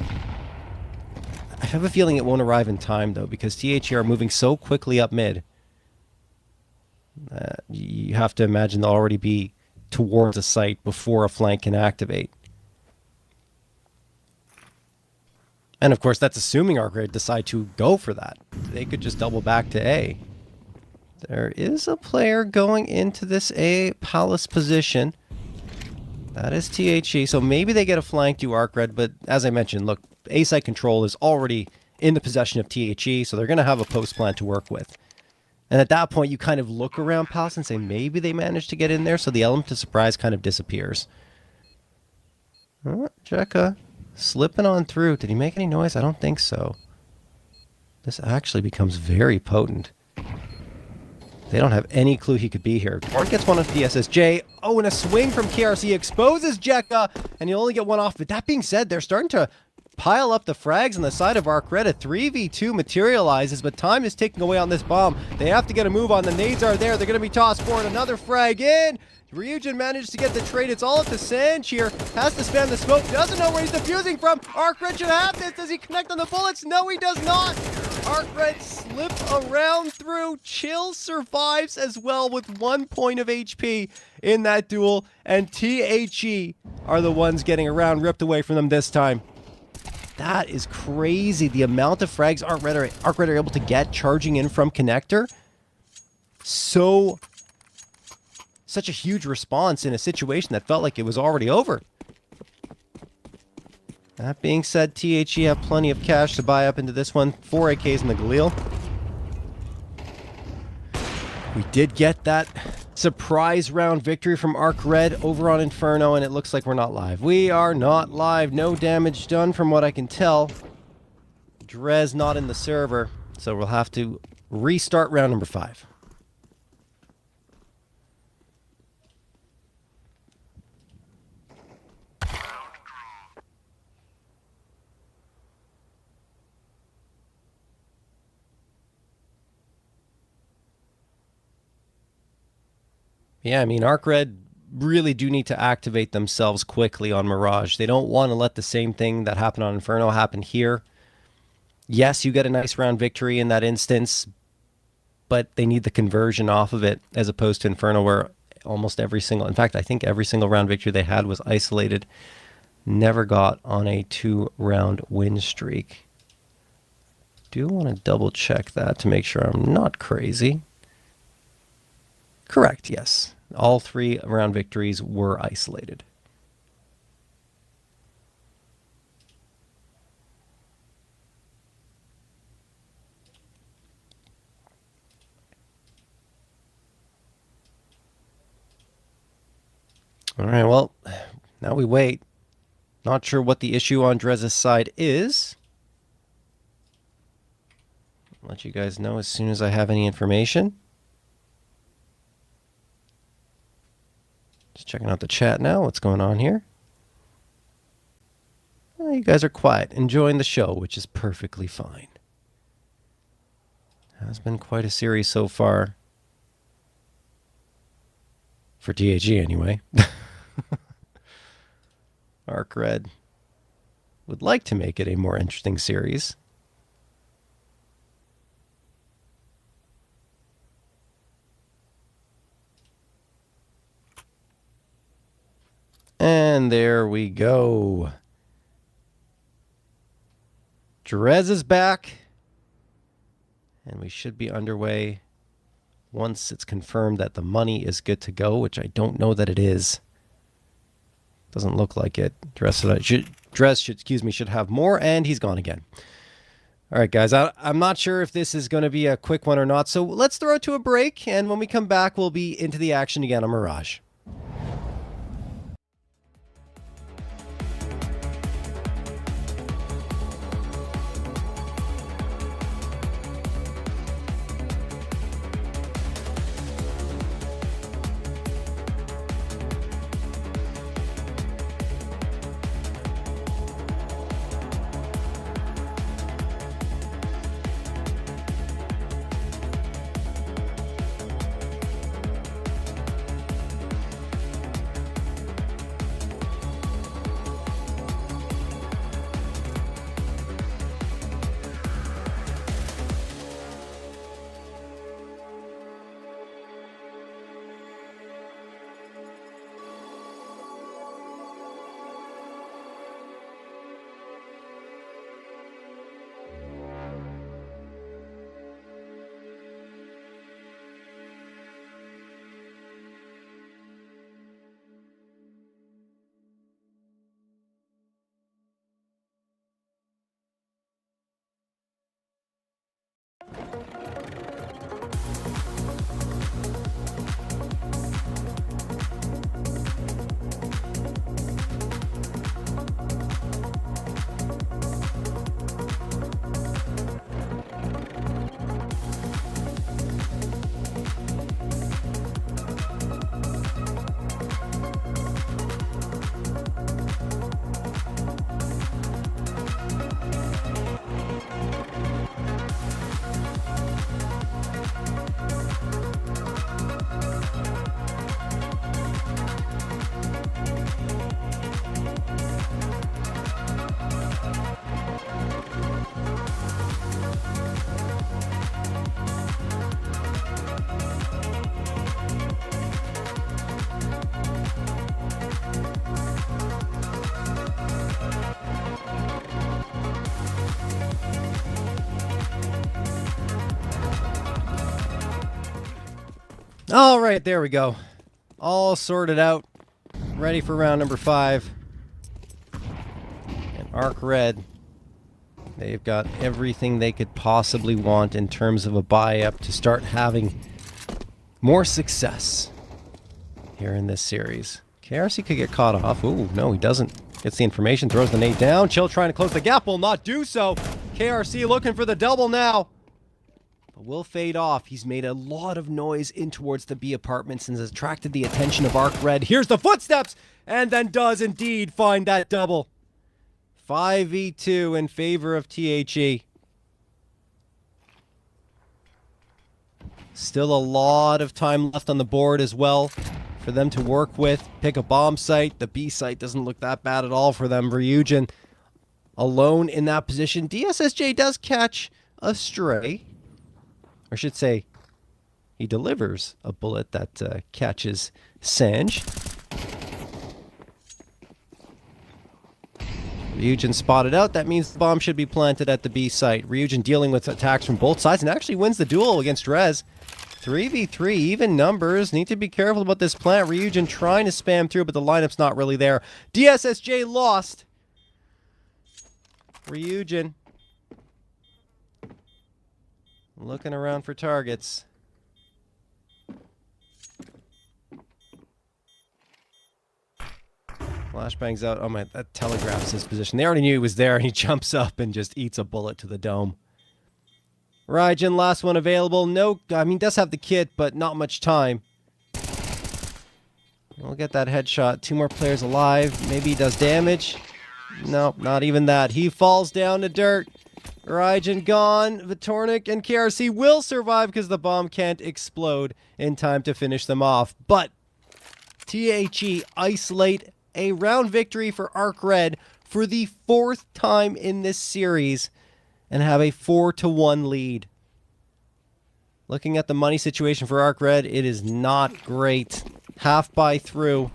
I have a feeling it won't arrive in time, though, because THE are moving so quickly up mid. You have to imagine they'll already be towards a site before a flank can activate. And of course, that's assuming ARCRED decide to go for that. They could just double back to A. There is a player going into this A palace position. That is THE, so maybe they get a flank to ARCRED, but as I mentioned, look, A site control is already in the possession of THE, so they're going to have a post plan to work with. And at that point, you kind of look around Palace and say, maybe they managed to get in there, so the element of surprise kind of disappears. Oh, Jekka slipping on through. Did he make any noise? I don't think so. This actually becomes very potent. They don't have any clue he could be here. Or gets one of the SSJ. Oh, and a swing from KRC exposes Jekka, and you only get one off. But that being said, they're starting to pile up the frags on the side of ARCRED. A 3v2 materializes, but time is ticking away on this bomb. They have to get a move on. The nades are there. They're going to be tossed forward. Another frag in. Ryujin managed to get the trade. It's all up to Sanch here. Has to spam the smoke. Doesn't know where he's defusing from. ARCRED should have this. Does he connect on the bullets? No, he does not. ARCRED slip around through. Chill survives as well with 1 point of HP in that duel. And THE are the ones getting around, ripped away from them this time. That is crazy. The amount of frags ARCRED are able to get charging in from connector. Such a huge response in a situation that felt like it was already over. That being said, THE have plenty of cash to buy up into this one. 4 AKs in the Galil. We did get that surprise round victory from ARCRED over on Inferno, and it looks like we're not live. We are not live. No damage done from what I can tell. Drez not in the server, so we'll have to restart round number 5. Yeah, I mean, ARCRED really do need to activate themselves quickly on Mirage. They don't want to let the same thing that happened on Inferno happen here. Yes, you get a nice round victory in that instance, but they need the conversion off of it, as opposed to Inferno, where almost every single, in fact, I think every single round victory they had was isolated. Never got on a 2-round win streak. Do want to double check that to make sure I'm not crazy. Correct, yes. All 3 round victories were isolated. All right, well, now we wait. Not sure what the issue on Drez's side is. I'll let you guys know as soon as I have any information. Just checking out the chat now. What's going on here? Well, you guys are quiet, enjoying the show, which is perfectly fine. Has been quite a series so far. For THE, anyway. ARCRED would like to make it a more interesting series. And there we go. Drez is back. And we should be underway once it's confirmed that the money is good to go, which I don't know that it is. Doesn't look like it. Drez should have more, and he's gone again. All right, guys, I'm not sure if this is going to be a quick one or not, so let's throw it to a break, and when we come back, we'll be into the action again on Mirage. All right, there we go. All sorted out. Ready for round number 5. And ARCRED, they've got everything they could possibly want in terms of a buy-up to start having more success here in this series. KRC could get caught off. Ooh, no, he doesn't. Gets the information, throws the nade down. Chill trying to close the gap, will not do so. KRC looking for the double now. But will fade off. He's made a lot of noise in towards the B apartments and has attracted the attention of ARCRED. Here's the footsteps, and then does indeed find that double. 5v2 in favor of THE. Still a lot of time left on the board as well for them to work with. Pick a bomb site. The B site doesn't look that bad at all for them. Ryujin alone in that position. DSSJ does catch a stray. Or I should say, he delivers a bullet that catches Sanj. Ryujin spotted out. That means the bomb should be planted at the B site. Ryujin dealing with attacks from both sides and actually wins the duel against Rez. 3v3, even numbers. Need to be careful about this plant. Ryujin trying to spam through, but the lineup's not really there. DSSJ lost. Ryujin looking around for targets. Flashbang's out. Oh my, that telegraphs his position. They already knew he was there, and he jumps up and just eats a bullet to the dome. Ryujin, last one available. No, I mean, does have the kit, but not much time. We'll get that headshot. 2 more players alive. Maybe he does damage. Nope, not even that. He falls down to dirt. Ryujin gone. Vitornik and KRC will survive because the bomb can't explode in time to finish them off. But THE isolate a round victory for ARCRED for the 4th time in this series and have a 4-1 lead. Looking at the money situation for ARCRED, it is not great. Half buy through.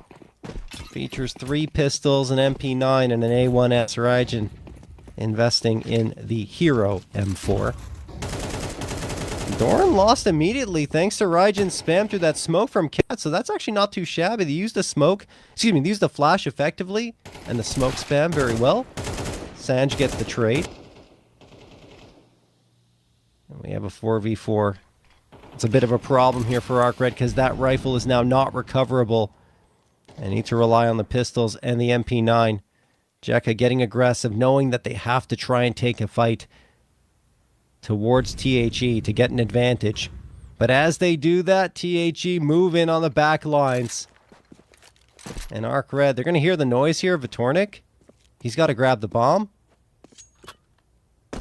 Features 3 pistols, an MP9, and an A1S. Ryujin investing in the Hero M4. Doran lost immediately thanks to Ryujin's spam through that smoke from Cat, so that's actually not too shabby. They used the smoke, excuse me, they used the flash effectively, and the smoke spam very well. Sanj gets the trade. And we have a 4v4. It's a bit of a problem here for ARCRED because that rifle is now not recoverable. They need to rely on the pistols and the MP9. Jekka getting aggressive, knowing that they have to try and take a fight towards THE to get an advantage. But as they do that, THE move in on the back lines. And ARCRED, they're going to hear the noise here. Vitornik, he's got to grab the bomb.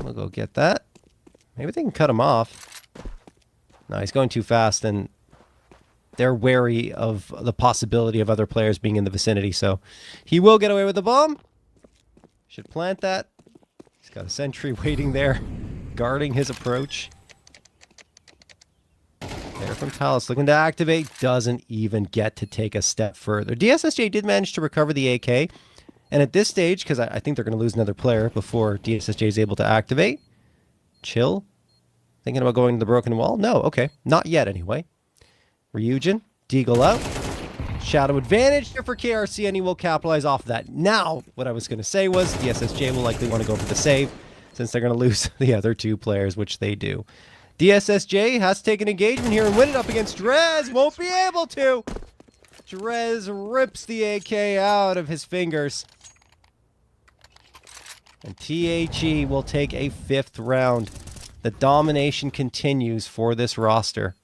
We'll go get that. Maybe they can cut him off. No, he's going too fast, and they're wary of the possibility of other players being in the vicinity, so he will get away with the bomb. Should plant that. He's got a sentry waiting there, guarding his approach. There from Palace, looking to activate, doesn't even get to take a step further. DSSJ did manage to recover the AK, and at this stage, because I think they're going to lose another player before DSSJ is able to activate. Chill. Thinking about going to the broken wall? No, okay. Not yet, anyway. Ryujin, Deagle out. Shadow advantage here for KRC, and he will capitalize off of that. Now, what I was going to say was DSSJ will likely want to go for the save, since they're going to lose the other 2 players, which they do. DSSJ has to take an engagement here and win it up against Drez. Won't be able to. Drez rips the AK out of his fingers. And THE will take a 5th round. The domination continues for this roster.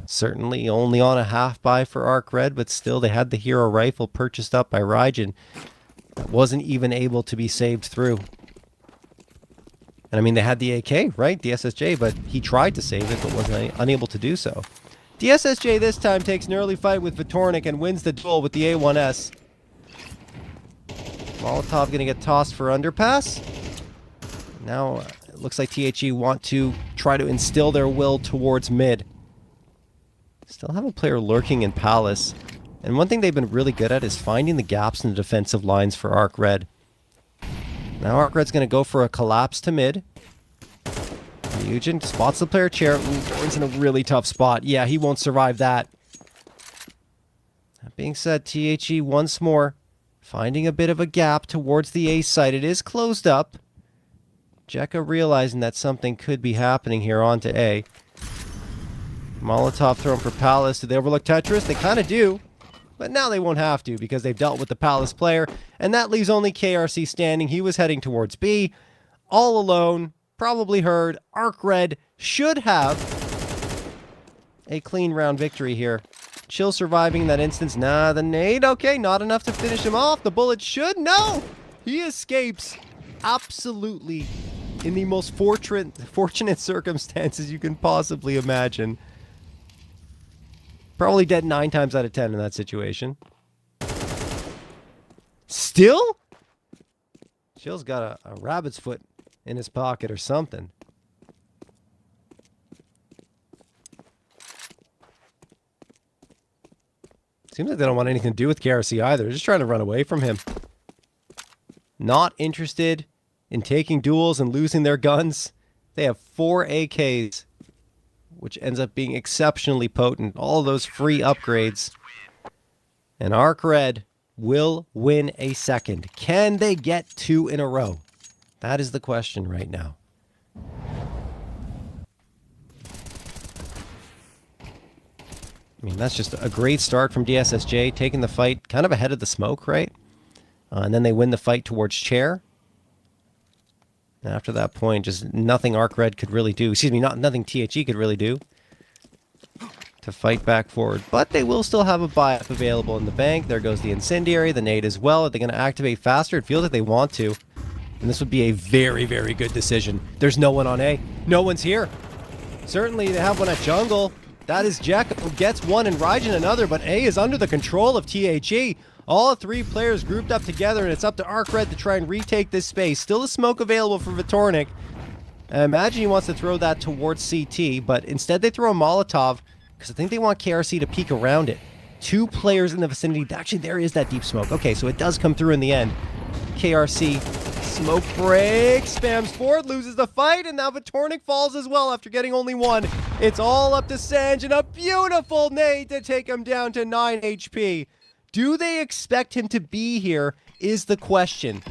Certainly only on a half buy for ARCRED, but still they had the hero rifle purchased up by Ryujin. That wasn't even able to be saved through. And I mean, they had the AK, right? DSSJ, but he tried to save it, but was unable to do so. DSSJ this time takes an early fight with Vitornik and wins the duel with the A1S. Molotov going to get tossed for underpass. Now it looks like THE want to try to instill their will towards mid. Still have a player lurking in Palace. And one thing they've been really good at is finding the gaps in the defensive lines for ARCRED. Now ARCRED's going to go for a collapse to mid. Ryujin spots the player chair. Ooh, Doran's in a really tough spot. Yeah, he won't survive that. That being said, THE once more finding a bit of a gap towards the A site. It is closed up. Jekka realizing that something could be happening here onto A. Molotov thrown for Palace. Do they overlook Tetris? They kind of do. But now they won't have to because they've dealt with the Palace player. And that leaves only KRC standing. He was heading towards B. All alone. Probably heard. ARCRED should have a clean round victory here. Chill surviving in that instance. Nah, the nade. Okay, not enough to finish him off. The bullet should. No! He escapes absolutely in the most fortunate circumstances you can possibly imagine. Probably dead 9 times out of 10 in that situation. Still? Chill's got a rabbit's foot in his pocket or something. Seems like they don't want anything to do with KRC either. They're just trying to run away from him. Not interested in taking duels and losing their guns. They have 4 AKs, which ends up being exceptionally potent. All of those free upgrades. And ARCRED will win a second. Can they get 2 in a row? That is the question right now. I mean, that's just a great start from DSSJ, taking the fight kind of ahead of the smoke, right? And then they win the fight towards chair. And after that point, just nothing ARCRED could really do. Excuse me, nothing THE could really do to fight back forward. But they will still have a buy-up available in the bank. There goes the incendiary, the nade as well. Are they going to activate faster? It feels like they want to. And this would be a very, very good decision. There's no one on A. No one's here. Certainly they have one at jungle. That is Jekka, who gets one and Ryujin another, but A is under the control of THE. All 3 players grouped up together, and it's up to ARCRED to try and retake this space. Still a smoke available for Vitornik. I imagine he wants to throw that towards CT, but instead they throw a Molotov, because I think they want KRC to peek around it. 2 players in the vicinity. Actually, there is that deep smoke. Okay, so it does come through in the end. KRC, smoke break, spams forward, loses the fight, and now Vitornik falls as well after getting only 1. It's all up to Sanj, and a beautiful nade to take him down to 9 HP. Do they expect him to be here is the question.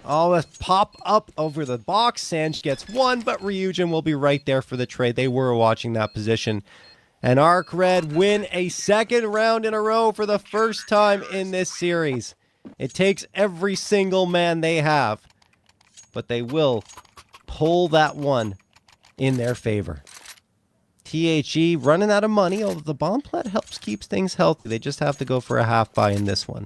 Oh, let's pop up over the box. Sanj gets 1, but Ryujin will be right there for the trade. They were watching that position. And ARCRED win a second round in a row for the first time in this series. It takes every single man they have, but they will pull that one in their favor. THE running out of money, although the bomb plat helps keeps things healthy. They just have to go for a half buy in this one.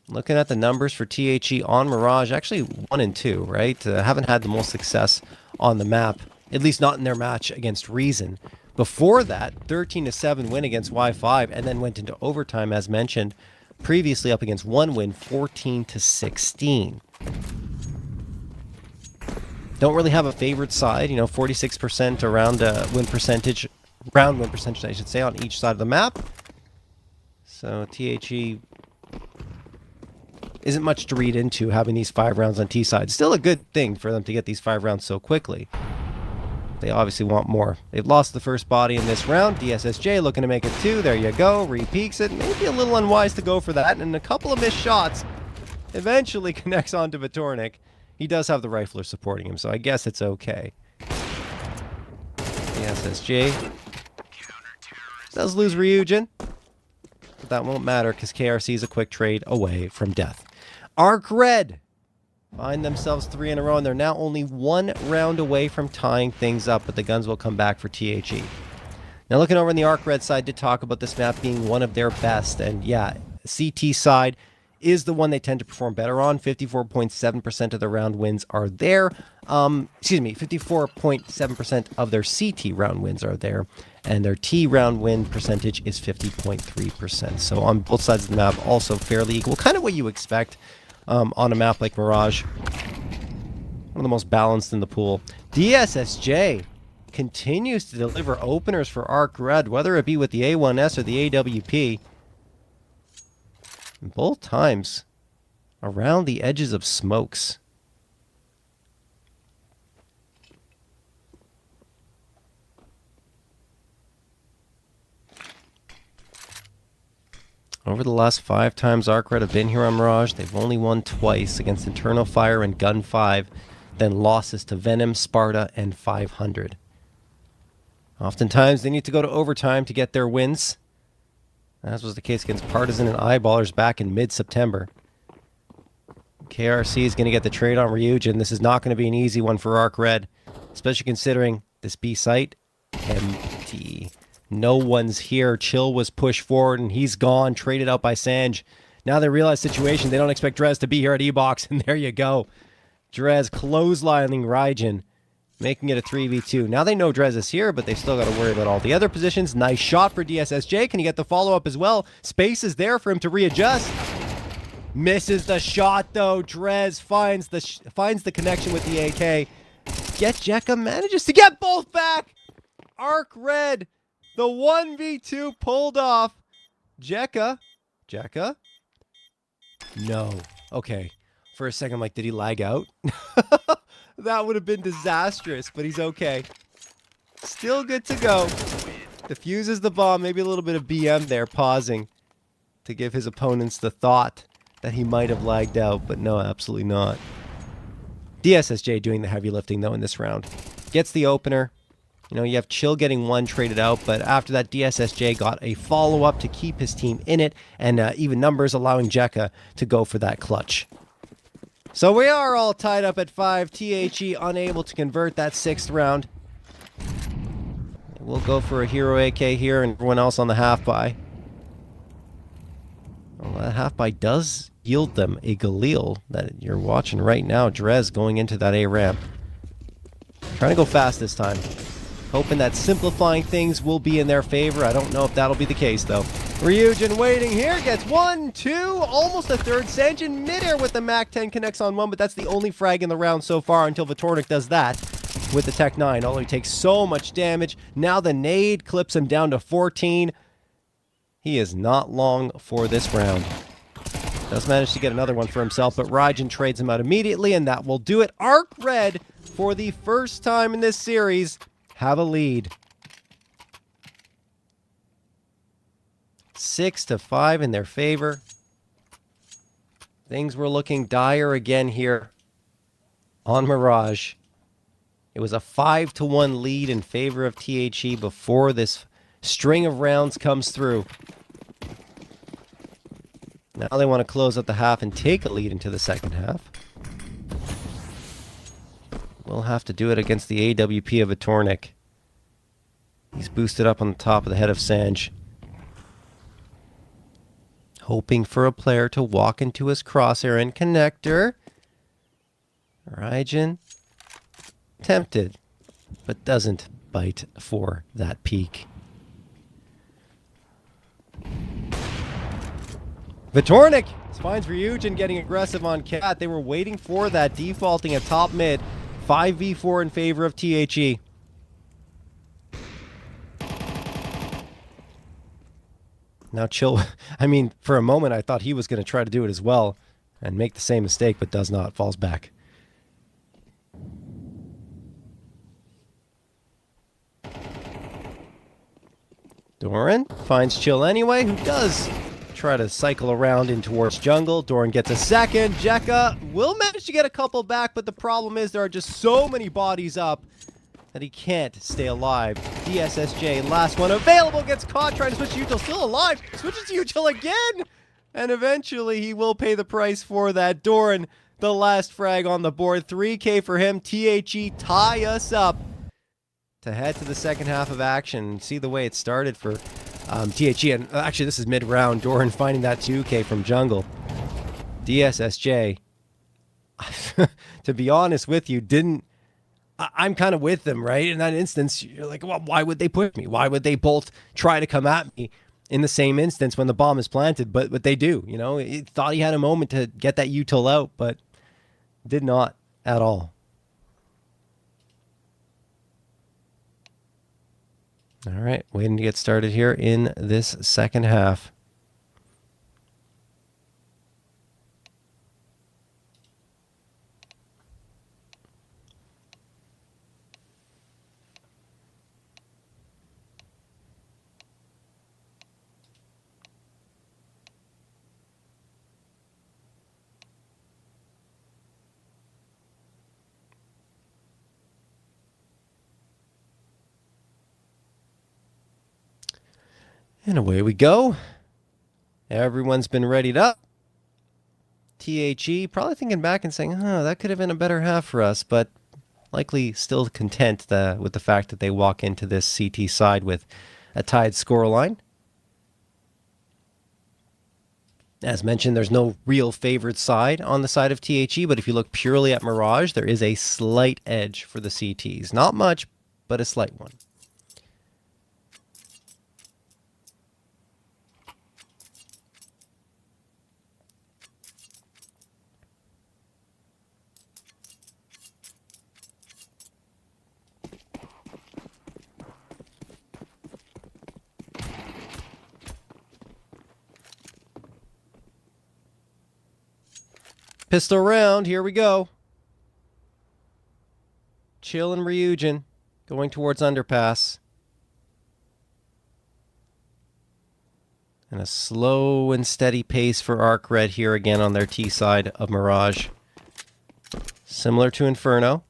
Looking at the numbers for THE on Mirage, actually 1 and 2, right? Haven't had the most success on the map, at least not in their match against Reason. Before that, 13-7 win against Y5, and then went into overtime, as mentioned, previously up against 1 win, 14-16. Don't really have a favorite side, 46% around round win percentage, I should say, on each side of the map. So THE isn't much to read into having these 5 rounds on T side. Still a good thing for them to get these 5 rounds so quickly. They obviously want more. They've lost the first body in this round. DSSJ looking to make it 2. There you go. Repeaks it. Maybe a little unwise to go for that. And a couple of missed shots eventually connects onto Vitornik. He does have the rifler supporting him, so I guess it's okay. DSSJ does lose Ryujin, but that won't matter because KRC is a quick trade away from death. ARCRED find themselves 3 in a row, and they're now only 1 round away from tying things up, but the guns will come back for THE. Now looking over on the ARCRED side, did talk about this map being one of their best, and yeah, CT side is the one they tend to perform better on. 54.7% of their round wins are there. 54.7% of their CT round wins are there, and their T round win percentage is 50.3%. So on both sides of the map, also fairly equal. Kind of what you expect on a map like Mirage. One of the most balanced in the pool. DSSJ continues to deliver openers for ARCRED, whether it be with the A1S or the AWP. Both times around the edges of smokes. Over the last 5 times ARCRED have been here on Mirage, they've only won twice against Internal Fire and Gun 5, then losses to Venom, Sparta, and 500. Oftentimes, they need to go to overtime to get their wins. As was the case against Partisan and Eyeballers back in mid-September. KRC is going to get the trade on Ryujin. This is not going to be an easy one for ARCRED, especially considering this B site empty. No one's here. Chill was pushed forward, and he's gone, traded out by Sanj. Now they realize situation. They don't expect Drez to be here at E-Box, and there you go. Drez clotheslining Ryujin, making it a 3v2. Now they know Drez is here, but they've still got to worry about all the other positions. Nice shot for DSSJ. Can he get the follow-up as well? Space is there for him to readjust. Misses the shot, though. Drez finds the connection with the AK. Jekka manages to get both back. ARCRED, the 1v2 pulled off. Jekka. No. Okay. For a second, I'm like, did he lag out? That would have been disastrous, but he's okay. Still good to go. Defuses the bomb. Maybe a little bit of BM there, pausing to give his opponents the thought that he might have lagged out, but no, absolutely not. DSSJ doing the heavy lifting, though, in this round. Gets the opener. You know, you have Chill getting one traded out, but after that, DSSJ got a follow-up to keep his team in it, and even numbers allowing Jekka to go for that clutch. So we are all tied up at 5. THE unable to convert that 6th round. We'll go for a hero AK here, and everyone else on the half-buy. Well, that half-buy does yield them a Galil that you're watching right now. Drez going into that A ramp. Trying to go fast this time. Hoping that simplifying things will be in their favor. I don't know if that'll be the case, though. Ryujin waiting here. Gets 1, 2, almost a third. Sanj in midair with the MAC-10 connects on 1, but that's the only frag in the round so far until Vitornik does that with the Tech 9. Although he takes so much damage. Now the nade clips him down to 14. He is not long for this round. Does manage to get another one for himself, but Ryujin trades him out immediately, and that will do it. ARCRED, for the first time in this series, have a lead. 6-5 in their favor. Things were looking dire again here on Mirage. It was a 5-1 lead in favor of THE before this string of rounds comes through. Now they want to close out the half and take a lead into the second half. We'll have to do it against the AWP of Vitornik. He's boosted up on the top of the head of Sanj. Hoping for a player to walk into his crosshair and connector. Ryujin tempted, but doesn't bite for that peak. Vitornik finds Ryujin getting aggressive on Cat. They were waiting for that, defaulting at top mid. 5v4 in favor of THE. Now Chill, I mean, for a moment I thought he was going to try to do it as well and make the same mistake, but does not. Falls back. Doran finds Chill anyway, who does try to cycle around in towards jungle. Doran gets a second. Jekka will manage to get a couple back, but the problem is there are just so many bodies up that he can't stay alive. DSSJ, last one available, gets caught trying to switch to Util, still alive, switches to Util again, and eventually he will pay the price for that. Doran, the last frag on the board, 3K for him. THE tie us up to head to the second half of action. See the way it started for THE, and actually this is mid-round. Doran finding that 2K from jungle. DSSJ, to be honest with you, I'm kind of with them, right? In that instance, you're like, well, why would they push me? Why would they both try to come at me in the same instance when the bomb is planted? But they do, you know? He thought he had a moment to get that util out, but did not at all. All right, waiting to get started here in this second half. And away we go. Everyone's been readied up. THE probably thinking back and saying, that could have been a better half for us, but likely still content with the fact that they walk into this CT side with a tied scoreline. As mentioned, there's no real favored side on the side of THE, but if you look purely at Mirage, there is a slight edge for the CTs. Not much, but a slight one. Pistol round, here we go. Chill and Ryujin going towards underpass. And a slow and steady pace for ARCRED here again on their T side of Mirage. Similar to Inferno.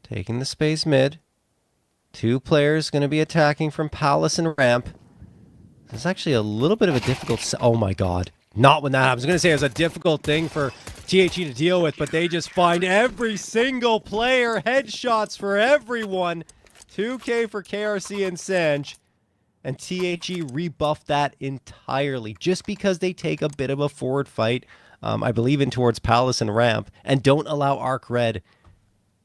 Taking the space mid. Two players going to be attacking from Palace and Ramp. It's actually a little bit of a difficult... Oh my god. Not when that happens. I was going to say it was a difficult thing for THE to deal with, but they just find every single player. Headshots for everyone. 2K for KRC and Sanj. And THE rebuffed that entirely. Just because they take a bit of a forward fight, I believe in towards Palace and Ramp, and don't allow ARCRED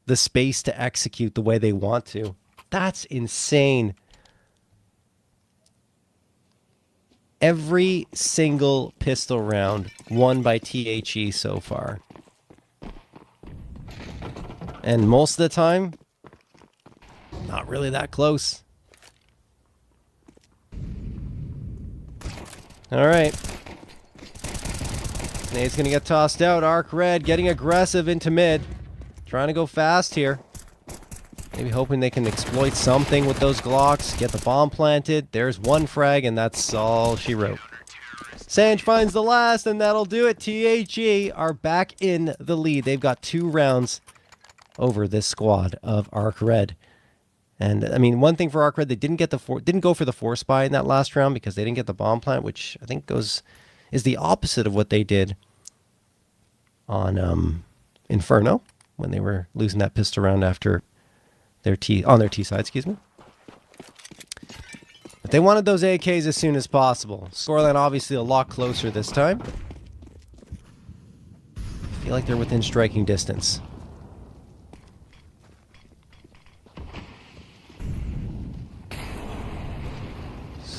the space to execute the way they want to. That's insane. Every single pistol round won by THE so far. And most of the time, not really that close. All right. Nade's going to get tossed out. ARCRED getting aggressive into mid. Trying to go fast here. Maybe hoping they can exploit something with those Glocks. Get the bomb planted. There's one frag, and that's all she wrote. Sanj finds the last, and that'll do it. THE are back in the lead. They've got 2 rounds over this squad of ARCRED. And, I mean, one thing for ARCRED, they didn't go for the force buy in that last round because they didn't get the bomb plant, which I think is the opposite of what they did on Inferno when they were losing that pistol round after... on their T side, excuse me. But they wanted those AKs as soon as possible. Scoreline obviously a lot closer this time. I feel like they're within striking distance.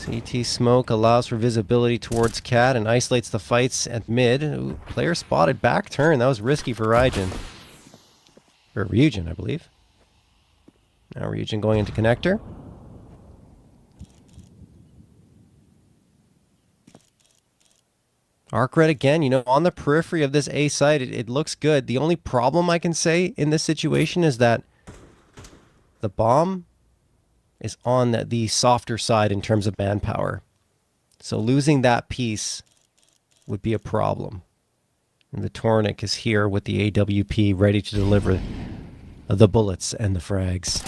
CT smoke allows for visibility towards Cat and isolates the fights at mid. Ooh, player spotted back turn. That was risky for Ryujin. Or Ryujin, I believe. Now Ryujin going into connector. ARCRED again, you know, on the periphery of this A site, it looks good. The only problem I can say in this situation is that the bomb is on the softer side in terms of manpower. So losing that piece would be a problem. And the Tornik is here with the AWP ready to deliver the bullets and the frags.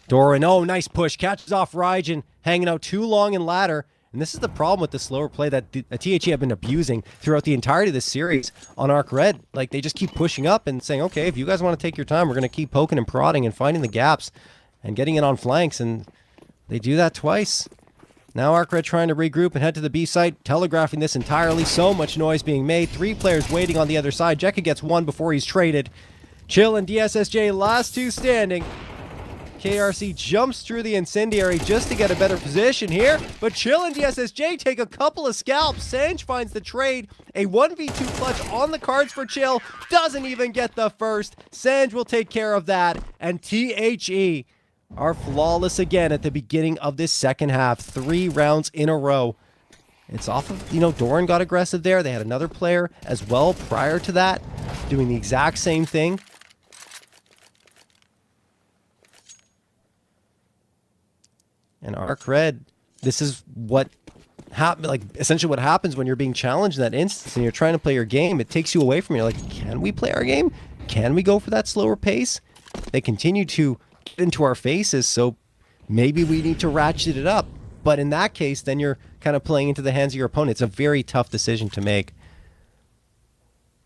Doran, oh, nice push. Catches off Ryujin, hanging out too long in ladder. And this is the problem with the slower play that THE have been abusing throughout the entirety of this series on ARCRED. Like, they just keep pushing up and saying, okay, if you guys want to take your time, we're going to keep poking and prodding and finding the gaps and getting it on flanks. And they do that twice. Now ARCRED trying to regroup and head to the B site, telegraphing this entirely. So much noise being made. 3 players waiting on the other side. Jekka gets 1 before he's traded. Chill and DSSJ, last 2 standing. KRC jumps through the incendiary just to get a better position here, but Chill and DSSJ take a couple of scalps. Sanj finds the trade. A 1v2 clutch on the cards for Chill. Doesn't even get the first. Sanj will take care of that, and THE are flawless again at the beginning of this second half. 3 rounds in a row. It's off of, you know, Doran got aggressive there. They had another player as well prior to that doing the exact same thing. And ARCRED, this is what essentially what happens when you're being challenged in that instance and you're trying to play your game. It takes you away from you. Like, can we play our game? Can we go for that slower pace? They continue to get into our faces, so maybe we need to ratchet it up. But in that case, then you're kind of playing into the hands of your opponent. It's a very tough decision to make.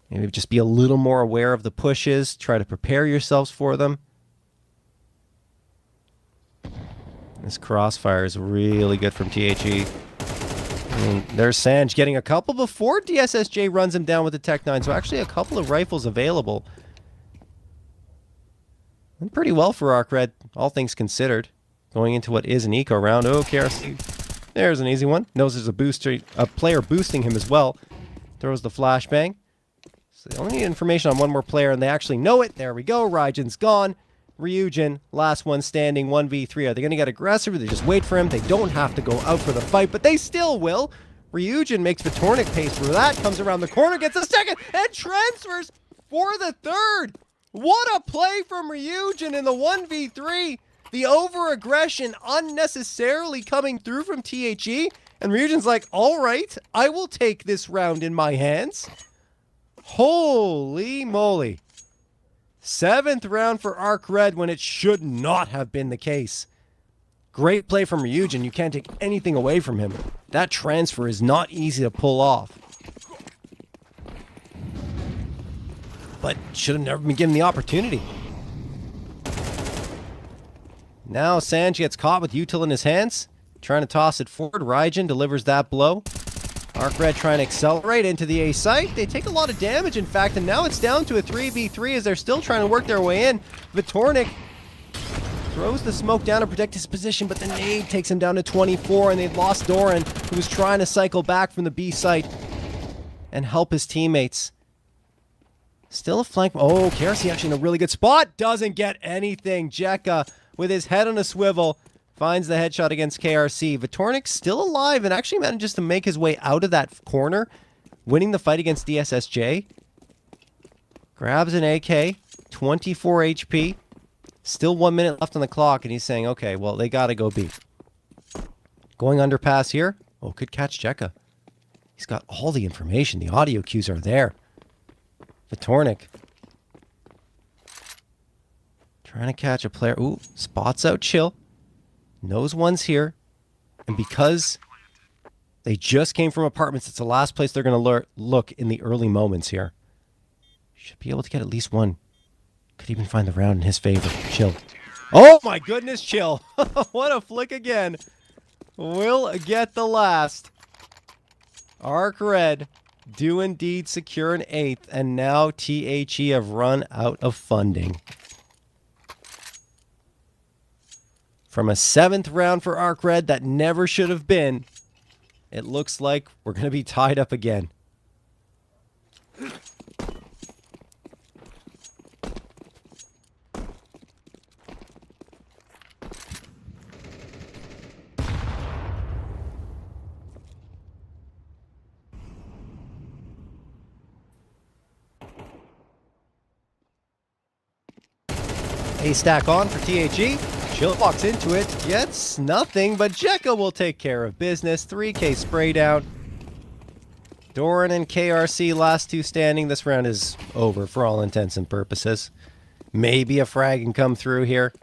Maybe just be a little more aware of the pushes. Try to prepare yourselves for them. This crossfire is really good from THE. There's Sanj getting a couple before DSSJ runs him down with the Tech 9. So actually a couple of rifles available. And pretty well for ARCRED, all things considered. Going into what is an eco round. Oh, KRC. There's an easy one. Knows there's a player boosting him as well. Throws the flashbang. So they only need information on one more player, and they actually know it. There we go. Raijin's gone. Ryujin, last one standing, 1v3. Are they going to get aggressive, or they just wait for him? They don't have to go out for the fight, but they still will. Ryujin makes Vitornik pace for that, comes around the corner, gets a second, and transfers for the third. What a play from Ryujin in the 1v3. The over-aggression unnecessarily coming through from THE, and Ryujin's like, all right, I will take this round in my hands. Holy moly. 7th round for ARCRED when it should not have been the case. Great play from Ryujin. You can't take anything away from him. That transfer is not easy to pull off. But should have never been given the opportunity. Now Sanj gets caught with util in his hands. Trying to toss it forward. Raijin delivers that blow. ARCRED trying to accelerate into the A site. They take a lot of damage, in fact, and now it's down to a 3v3 as they're still trying to work their way in. Vitornik throws the smoke down to protect his position, but the nade takes him down to 24, and they've lost Doran, who was trying to cycle back from the B site and help his teammates. Still a flank. Oh, KRC actually in a really good spot. Doesn't get anything. Jekka, with his head on a swivel, finds the headshot against KRC. Vitornik still alive and actually manages to make his way out of that corner, winning the fight against DSSJ. Grabs an AK, 24 HP. Still 1 minute left on the clock, and he's saying, okay, well, they gotta go B. Going underpass here. Oh, could catch Jekka. He's got all the information. The audio cues are there. Vitornik. Trying to catch a player. Ooh, spots out Chill. Knows one's here, and because they just came from apartments, it's the last place they're going to look in the early moments here. Should be able to get at least one. Could even find the round in his favor. Chill. Oh my goodness, Chill. What a flick again. Will get the last. ARCRED do indeed secure an 8th, and now THE have run out of funding. From a 7th round for ARCRED that never should have been, it looks like we're going to be tied up again. A stack on for THE. Chill walks into it, gets nothing, but Jekka will take care of business. 3K spray down. Doran and KRC, last two standing. This round is over for all intents and purposes. Maybe a frag can come through here.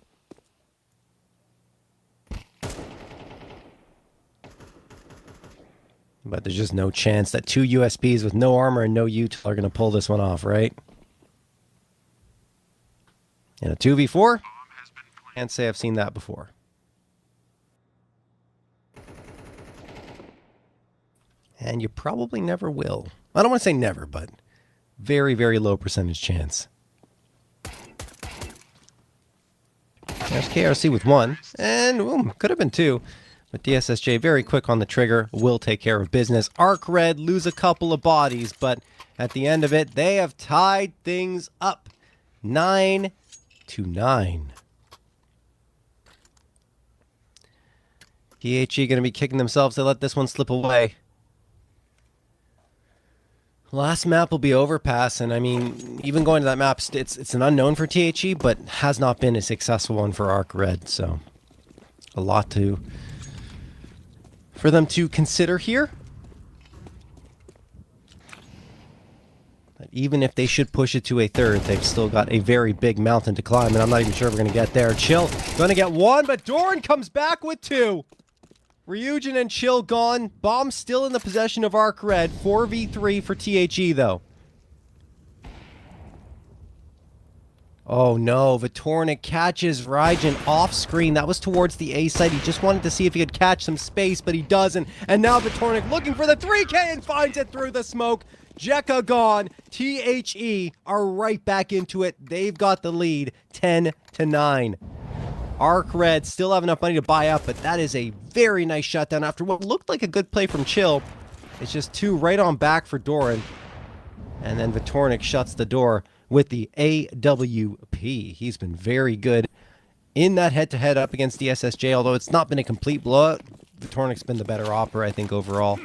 But there's just no chance that two USPs with no armor and no util are going to pull this one off, right? In a 2v4? Can't say I've seen that before. And you probably never will. I don't want to say never, but very, very low percentage chance. There's KRC with one, and could have been two. But DSSJ very quick on the trigger, will take care of business. ARCRED lose a couple of bodies, but at the end of it, they have tied things up. 9-9. THE going to be kicking themselves to let this one slip away. Last map will be Overpass, and I mean, even going to that map, it's an unknown for THE, but has not been a successful one for ARCRED, so a lot for them to consider here. But even if they should push it to a third, they've still got a very big mountain to climb, and I'm not even sure we're going to get there. Chill going to get one, but Doran comes back with two. Ryujin and Chill gone. Bomb still in the possession of ARCRED. 4v3 for THE, though. Oh no, Vitornik catches Ryujin off screen. That was towards the A side. He just wanted to see if he could catch some space, but he doesn't. And now Vitornik looking for the 3K and finds it through the smoke. Jekka gone. THE are right back into it. They've got the lead, 10-9. ARCRED still have enough money to buy up, but that is a very nice shutdown after what looked like a good play from Chill. It's just two right on back for Doran. And then Vitornik shuts the door with the AWP. He's been very good in that head-to-head up against the SSJ, although it's not been a complete blowout. Vitornik's been the better opera, I think, overall.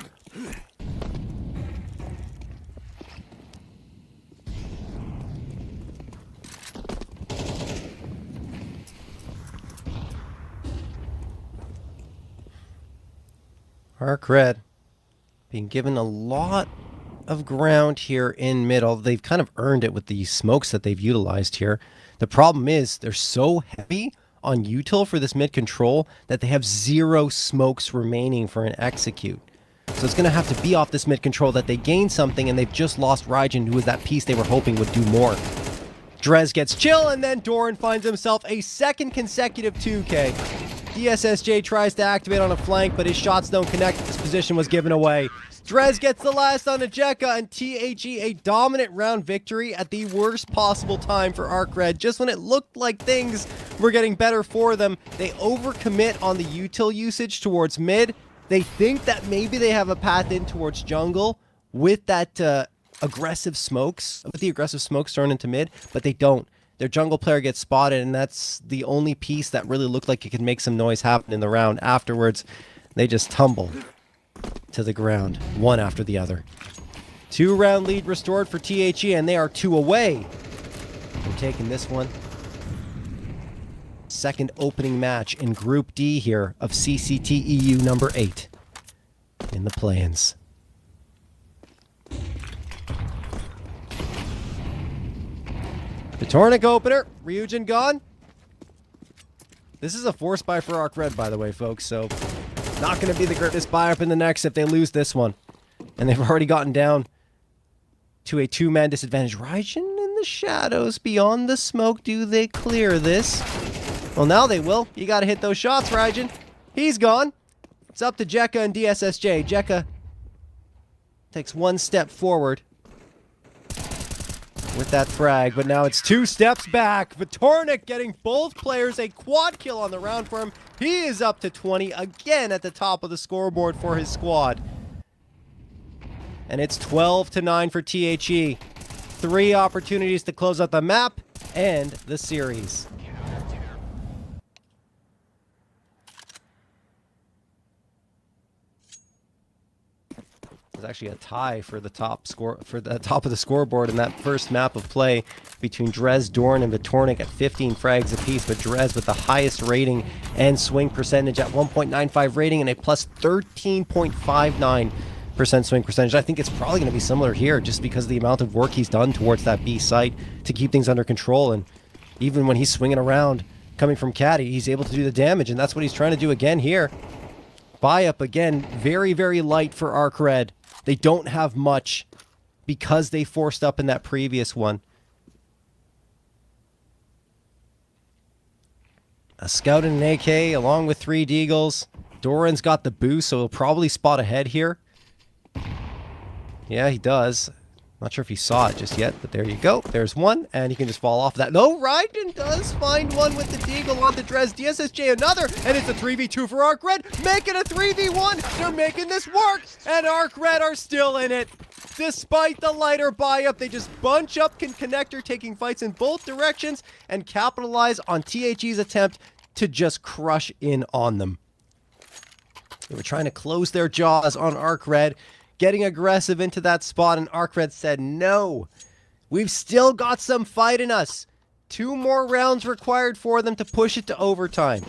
ARCRED being given a lot of ground here in middle. They've kind of earned it with the smokes that they've utilized here. The problem is they're so heavy on util for this mid control that they have 0 smokes remaining for an execute. So it's going to have to be off this mid control that they gain something, and they've just lost Ryujin, who was that piece they were hoping would do more. Drez gets Chill, and then Doran finds himself a second consecutive 2K. DSSJ tries to activate on a flank, but his shots don't connect. His position was given away. Drez gets the last on a Jekka, and THE a dominant round victory at the worst possible time for ARCRED. Just when it looked like things were getting better for them, they overcommit on the util usage towards mid. They think that maybe they have a path in towards jungle with that aggressive smokes, with the aggressive smokes thrown into mid, but they don't. Their jungle player gets spotted, and that's the only piece that really looked like it could make some noise happen in the round. Afterwards, they just tumble to the ground, one after the other. 2-round lead restored for THE, and they are 2 away. They're taking this one. Second opening match in Group D here of CCT EU number 8 in the play-ins. Vitornik opener. Ryujin gone. This is a force buy for ARCRED, by the way, folks, so not going to be the greatest buy up in the next if they lose this one. And they've already gotten down to a 2-man disadvantage. Ryujin in the shadows beyond the smoke. Do they clear this? Well, now they will. You got to hit those shots, Ryujin. He's gone. It's up to Jekka and DSSJ. Jekka takes 1 step forward with that frag, but now it's 2 steps back. Vitornik getting both players a quad kill on the round for him. He is up to 20 again at the top of the scoreboard for his squad. And it's 12-9 for THE. 3 opportunities to close out the map and the series. It was actually a tie for the top of the scoreboard in that first map of play between Drez, Doran, and Vitornik at 15 frags apiece, but Drez with the highest rating and swing percentage at 1.95 rating and a plus 13.59% swing percentage. I think it's probably going to be similar here just because of the amount of work he's done towards that B site to keep things under control, and even when he's swinging around coming from Caddy, he's able to do the damage, and that's what he's trying to do again here. Buy up again, very, very light for ARCRED. They don't have much because they forced up in that previous one. A scout and an AK along with 3 deagles. Doran's got the boost, so he'll probably spot ahead here. Yeah, he does. Not sure if he saw it just yet, but there you go. There's one, and he can just fall off that. No, Ryujin does find one with the deagle on the Drez. DSSJ another, and it's a 3v2 for ARCRED. Make it a 3v1. They're making this work, and ARCRED are still in it. Despite the lighter buy-up, they just bunch up Connector, taking fights in both directions, and capitalize on THE's attempt to just crush in on them. They were trying to close their jaws on ARCRED, getting aggressive into that spot, and ARCRED said, no, we've still got some fight in us. 2 more rounds required for them to push it to overtime.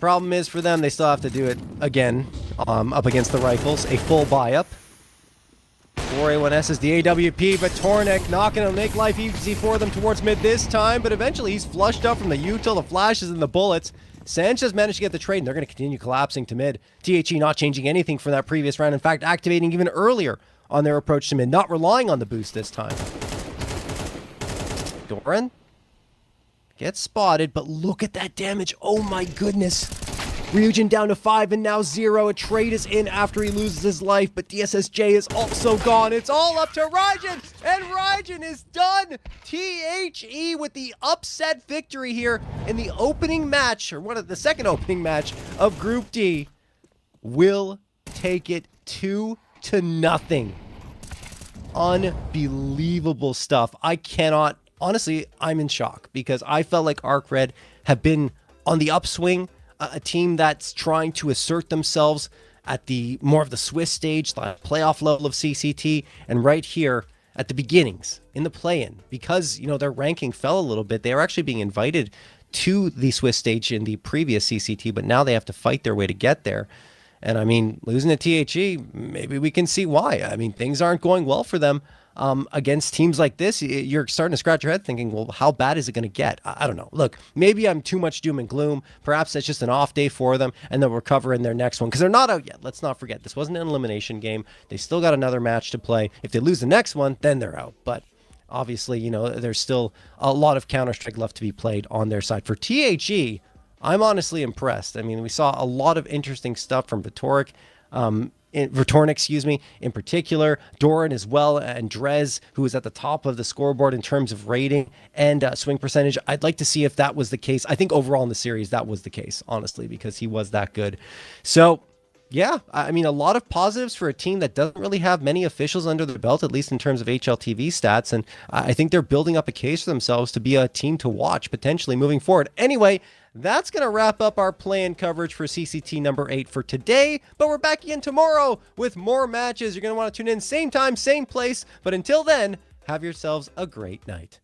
Problem is for them, they still have to do it again, up against the rifles. A full buy-up. 4A1S is the AWP, but Tornik not going to make life easy for them towards mid this time, but eventually he's flushed up from the util, the flashes, and the bullets. Sanchez managed to get the trade, and they're going to continue collapsing to mid. THE not changing anything from that previous round. In fact, activating even earlier on their approach to mid, not relying on the boost this time. Doran gets spotted, but look at that damage. Oh my goodness. Ryujin down to 5 and now 0. A trade is in after he loses his life, but DSSJ is also gone. It's all up to Ryujin, and Ryujin is done. THE with the upset victory here in the opening match, or one of the second opening match of Group D, will take it 2-0. Unbelievable stuff. I cannot, honestly, I'm in shock because I felt like ARCRED have been on the upswing. A team that's trying to assert themselves at the more of the Swiss stage, the playoff level of CCT, and right here at the beginnings in the play-in, because their ranking fell a little bit. They were actually being invited to the Swiss stage in the previous CCT, but now they have to fight their way to get there. And I mean, losing to THE, maybe we can see why. I mean, things aren't going well for them. Against teams like this, you're starting to scratch your head thinking, well, how bad is it going to get? I don't know. Look, maybe I'm too much doom and gloom. Perhaps that's just an off day for them, and they'll recover in their next one, because they're not out yet. Let's not forget, this wasn't an elimination game. They still got another match to play. If they lose the next one, then they're out. But obviously, there's still a lot of Counter-Strike left to be played on their side. For THE, I'm honestly impressed. I mean, we saw a lot of interesting stuff from Vitoric. Vertornik, in particular, Doran as well, and Drez, who is at the top of the scoreboard in terms of rating and swing percentage. I'd like to see if that was the case. I think overall in the series, that was the case, honestly, because he was that good. So, yeah, I mean, a lot of positives for a team that doesn't really have many officials under their belt, at least in terms of HLTV stats, and I think they're building up a case for themselves to be a team to watch, potentially, moving forward. Anyway, that's going to wrap up our play-in coverage for CCT number 8 for today, but we're back again tomorrow with more matches. You're going to want to tune in same time, same place, but until then, have yourselves a great night.